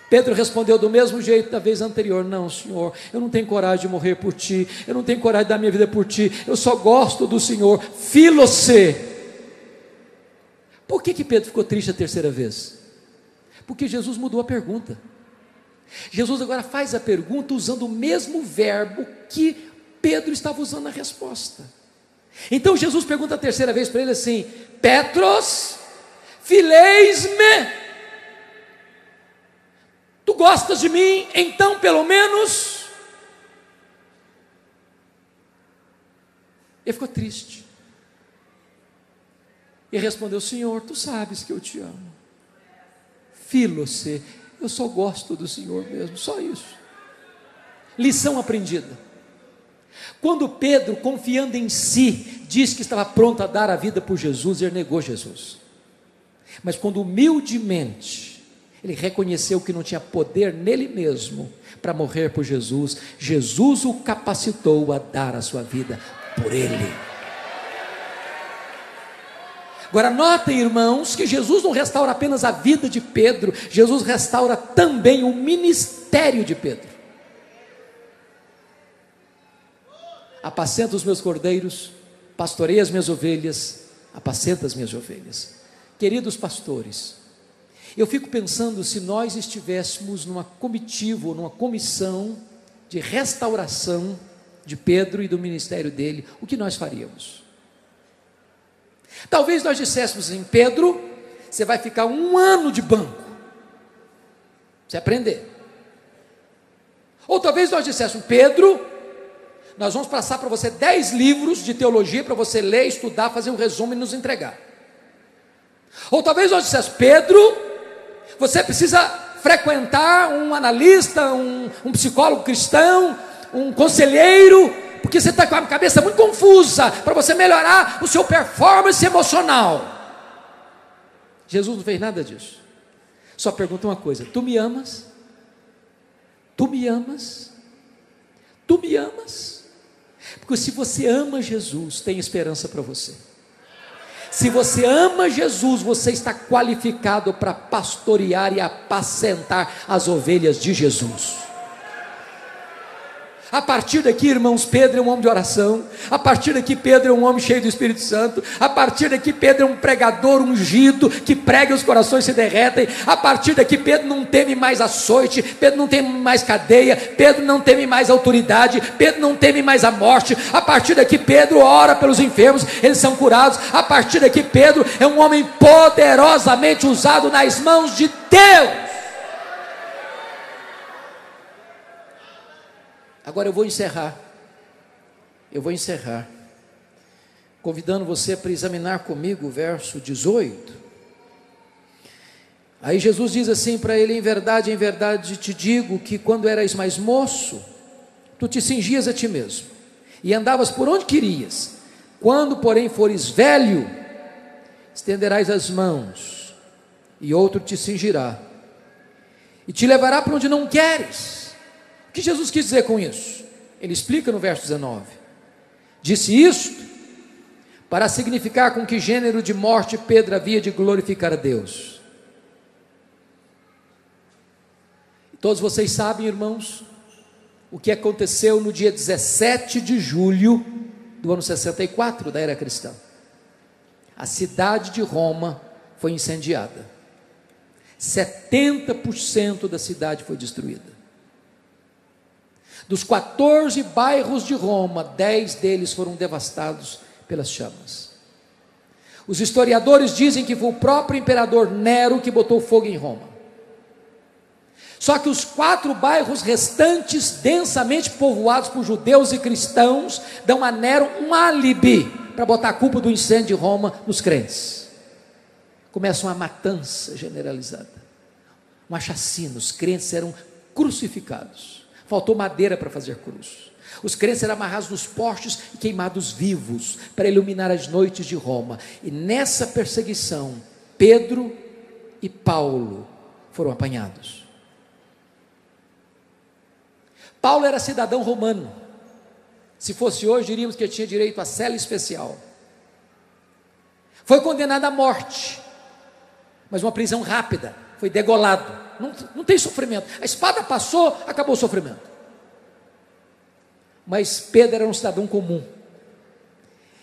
Pedro respondeu do mesmo jeito da vez anterior: não, Senhor, eu não tenho coragem de morrer por ti, eu não tenho coragem de dar minha vida por ti, eu só gosto do Senhor, filocê. Por que Pedro ficou triste a terceira vez? Porque Jesus mudou a pergunta. Jesus agora faz a pergunta usando o mesmo verbo que Pedro estava usando na resposta. Então Jesus pergunta a terceira vez para ele assim: Petros, fileis-me? Tu gostas de mim? Então pelo menos. Ele ficou triste e respondeu: Senhor, tu sabes que eu te amo. Filocê, eu só gosto do Senhor mesmo, só isso. Lição aprendida. Quando Pedro, confiando em si, disse que estava pronto a dar a vida por Jesus, ele negou Jesus. Mas quando humildemente ele reconheceu que não tinha poder nele mesmo para morrer por Jesus, Jesus o capacitou a dar a sua vida por ele. Agora notem, irmãos, que Jesus não restaura apenas a vida de Pedro, Jesus restaura também o ministério de Pedro. Apacenta os meus cordeiros, pastorei as minhas ovelhas, apacenta as minhas ovelhas. Queridos pastores, eu fico pensando, se nós estivéssemos numa comitiva ou numa comissão de restauração de Pedro e do ministério dele, o que nós faríamos? Talvez nós disséssemos em Pedro: você vai ficar 1 ano de banco, você aprender. Ou talvez nós disséssemos: Pedro, nós vamos passar para você 10 livros de teologia para você ler, estudar, fazer um resumo e nos entregar. Ou talvez nós dissessemos: Pedro, você precisa frequentar um analista, um psicólogo cristão, um conselheiro, porque você está com a cabeça muito confusa, para você melhorar o seu performance emocional. Jesus não fez nada disso. Só pergunta uma coisa: tu me amas? Tu me amas? Tu me amas? Porque se você ama Jesus, tem esperança para você. Se você ama Jesus, você está qualificado para pastorear e apacentar as ovelhas de Jesus. A partir daqui, irmãos, Pedro é um homem de oração. A partir daqui, Pedro é um homem cheio do Espírito Santo. A partir daqui, Pedro é um pregador ungido, que prega e os corações se derretem. A partir daqui, Pedro não teme mais açoite, Pedro não teme mais cadeia, Pedro não teme mais autoridade, Pedro não teme mais a morte. A partir daqui, Pedro ora pelos enfermos, eles são curados. A partir daqui, Pedro é um homem poderosamente usado nas mãos de Deus. Agora eu vou encerrar, convidando você para examinar comigo o verso 18. Aí Jesus diz assim para ele: em verdade te digo que quando eras mais moço, tu te cingias a ti mesmo e andavas por onde querias. Quando, porém, fores velho, estenderás as mãos e outro te cingirá e te levará para onde não queres. O que Jesus quis dizer com isso? Ele explica no verso 19: disse isto para significar com que gênero de morte Pedro havia de glorificar a Deus. Todos vocês sabem, irmãos, o que aconteceu no dia 17 de julho do ano 64 da era cristã. A cidade de Roma foi incendiada. 70% da cidade foi destruída. Dos 14 bairros de Roma, 10 deles foram devastados pelas chamas. Os historiadores dizem que foi o próprio imperador Nero que botou fogo em Roma. Só que os 4 bairros restantes, densamente povoados por judeus e cristãos, dão a Nero um álibi para botar a culpa do incêndio de Roma nos crentes. Começa uma matança generalizada, uma chacina. Os crentes eram crucificados, faltou madeira para fazer cruz. Os crentes eram amarrados nos postes e queimados vivos para iluminar as noites de Roma. E nessa perseguição, Pedro e Paulo foram apanhados. Paulo era cidadão romano. Se fosse hoje, diríamos que ele tinha direito a cela especial. Foi condenado à morte, mas uma prisão rápida, foi degolado. Não tem sofrimento. A espada passou, acabou o sofrimento. Mas Pedro era um cidadão comum,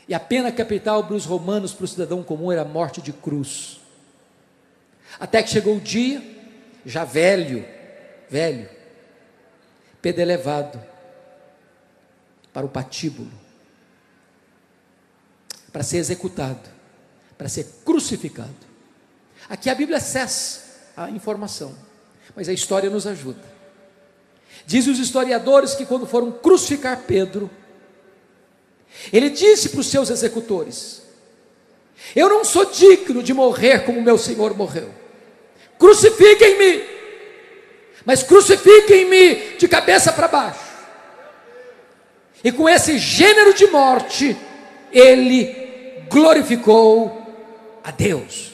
e a pena capital para os romanos, para o cidadão comum, era a morte de cruz. Até que chegou o dia, já velho, Pedro é levado para o patíbulo, para ser executado, para ser crucificado. Aqui a Bíblia cessa a informação, mas a história nos ajuda. Dizem os historiadores que quando foram crucificar Pedro, ele disse para os seus executores: eu não sou digno de morrer como meu Senhor morreu, crucifiquem-me, mas crucifiquem-me de cabeça para baixo. E com esse gênero de morte, ele glorificou a Deus.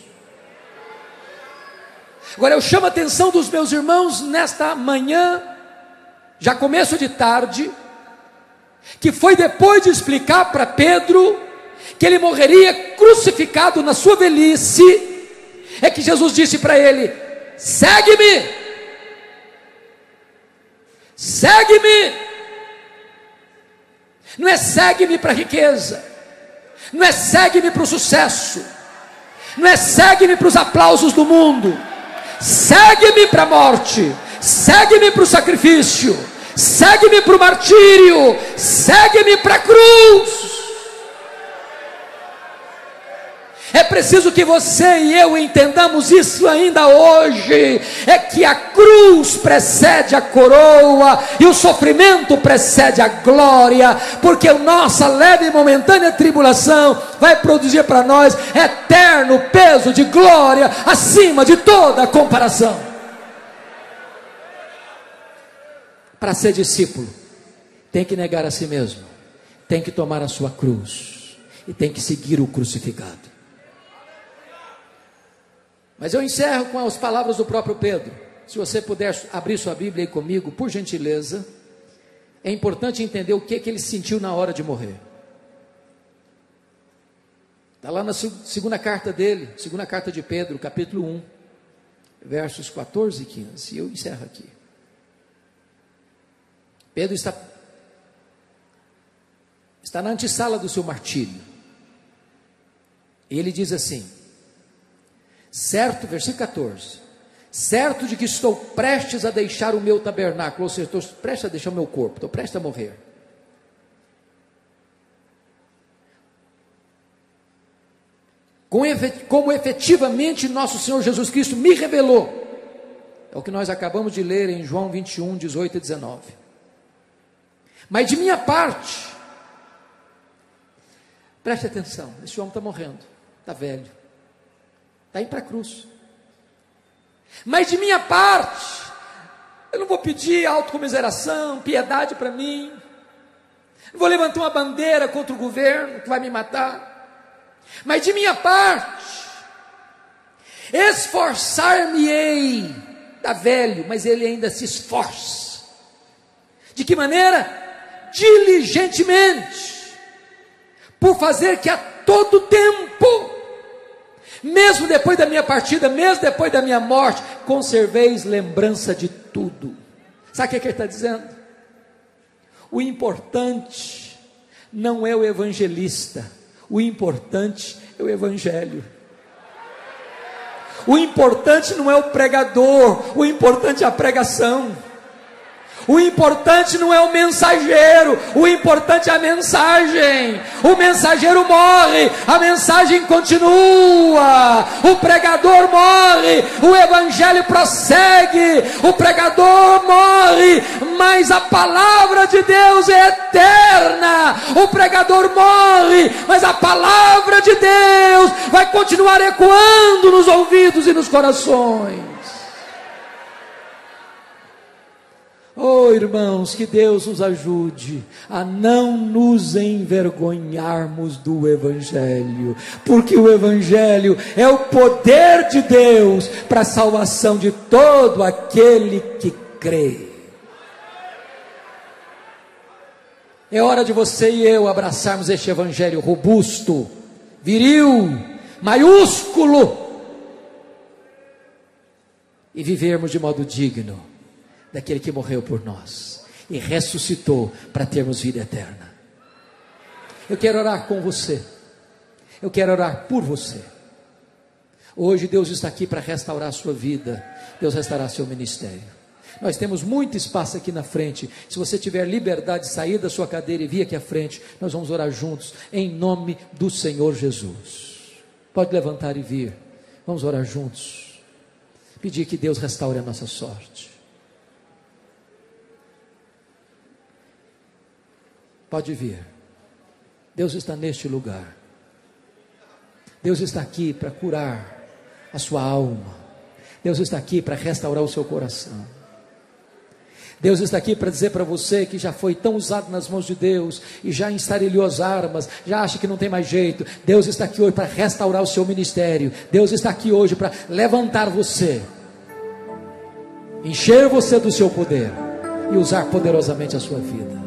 Agora eu chamo a atenção dos meus irmãos nesta manhã, já começo de tarde, que foi depois de explicar para Pedro que ele morreria crucificado na sua velhice, é que Jesus disse para ele: segue-me, segue-me. Não é segue-me para a riqueza, não é segue-me para o sucesso, não é segue-me para os aplausos do mundo, segue-me para a morte, segue-me para o sacrifício, segue-me para o martírio, segue-me para a cruz. É preciso que você e eu entendamos isso ainda hoje, é que a cruz precede a coroa, e o sofrimento precede a glória, porque a nossa leve e momentânea tribulação vai produzir para nós eterno peso de glória, acima de toda comparação. Para ser discípulo, tem que negar a si mesmo, tem que tomar a sua cruz, e tem que seguir o crucificado. Mas eu encerro com as palavras do próprio Pedro. Se você puder abrir sua Bíblia aí comigo, por gentileza. É importante entender o que ele sentiu na hora de morrer. Está lá na segunda carta dele, segunda carta de Pedro, capítulo 1, versos 14 e 15. E eu encerro aqui. Pedro está na antessala do seu martírio. E ele diz assim: certo, versículo 14, certo de que estou prestes a deixar o meu tabernáculo, ou seja, estou prestes a deixar o meu corpo, estou prestes a morrer. Como efetivamente nosso Senhor Jesus Cristo me revelou. É o que nós acabamos de ler em João 21, 18 e 19. Mas de minha parte, preste atenção, esse homem está morrendo, está velho, está indo para a cruz. Mas de minha parte, eu não vou pedir autocomiseração, piedade para mim. Não vou levantar uma bandeira contra o governo que vai me matar. Mas de minha parte, esforçar-me-ei. Está velho, mas ele ainda se esforça. De que maneira? Diligentemente, por fazer que a todo tempo, mesmo depois da minha partida, mesmo depois da minha morte, conserveis lembrança de tudo. Sabe o que ele está dizendo? O importante não é o evangelista, o importante é o evangelho. O importante não é o pregador, o importante é a pregação. O importante não é o mensageiro, o importante é a mensagem. O mensageiro morre, a mensagem continua. O pregador morre, o evangelho prossegue. O pregador morre, mas a palavra de Deus é eterna. O pregador morre, mas a palavra de Deus vai continuar ecoando nos ouvidos e nos corações. Oh, irmãos, que Deus nos ajude a não nos envergonharmos do Evangelho, porque o Evangelho é o poder de Deus para a salvação de todo aquele que crê. É hora de você e eu abraçarmos este Evangelho robusto, viril, maiúsculo, e vivermos de modo digno daquele que morreu por nós e ressuscitou para termos vida eterna. Eu quero orar com você, eu quero orar por você. Hoje Deus está aqui para restaurar a sua vida, Deus restaurará seu ministério. Nós temos muito espaço aqui na frente. Se você tiver liberdade de sair da sua cadeira e vir aqui à frente, nós vamos orar juntos, em nome do Senhor Jesus. Pode levantar e vir, vamos orar juntos, pedir que Deus restaure a nossa sorte. Pode vir. Deus está neste lugar. Deus está aqui para curar a sua alma. Deus está aqui para restaurar o seu coração. Deus está aqui para dizer para você que já foi tão usado nas mãos de Deus e já estarilhou as armas, já acha que não tem mais jeito. Deus está aqui hoje para restaurar o seu ministério. Deus está aqui hoje para levantar você, encher você do seu poder e usar poderosamente a sua vida.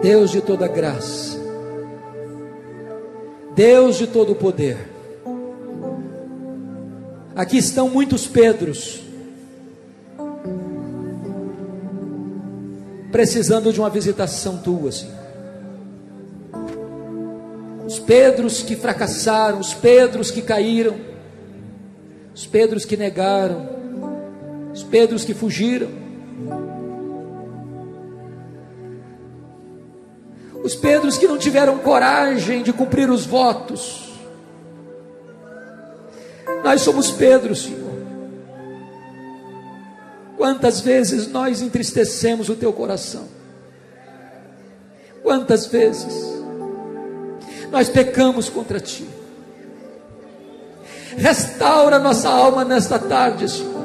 Deus de toda graça, Deus de todo poder, aqui estão muitos Pedros, precisando de uma visitação tua, Senhor. Os Pedros que fracassaram, os Pedros que caíram, os Pedros que negaram, os Pedros que fugiram, os Pedros que não tiveram coragem de cumprir os votos. Nós somos Pedros, Senhor. Quantas vezes nós entristecemos o teu coração? Quantas vezes nós pecamos contra ti? Restaura nossa alma nesta tarde, Senhor.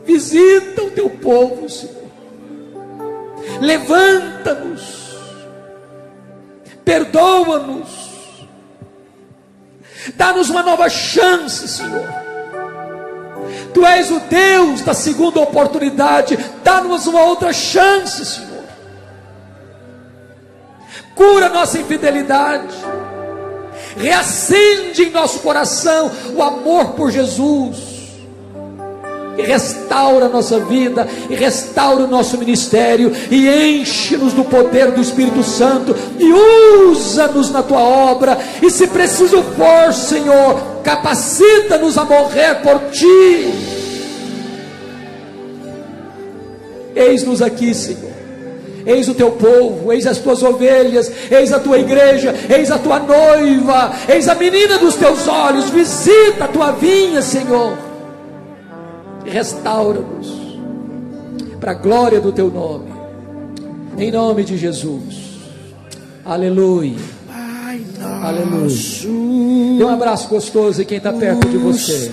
Visita o teu povo, Senhor. Levanta-nos. Perdoa-nos, dá-nos uma nova chance, Senhor. Tu és o Deus da segunda oportunidade, dá-nos uma outra chance, Senhor. Cura nossa infidelidade, reacende em nosso coração o amor por Jesus, e restaura a nossa vida, e restaura o nosso ministério, e enche-nos do poder do Espírito Santo, e usa-nos na tua obra, e se preciso for, Senhor, capacita-nos a morrer por ti. Eis-nos aqui, Senhor. Eis o teu povo, eis as tuas ovelhas, eis a tua igreja, eis a tua noiva, eis a menina dos teus olhos. Visita a tua vinha, Senhor, e restaura-nos. para a glória do teu nome, em nome de Jesus. Aleluia. Aleluia. Dê um abraço gostoso em quem está perto de você.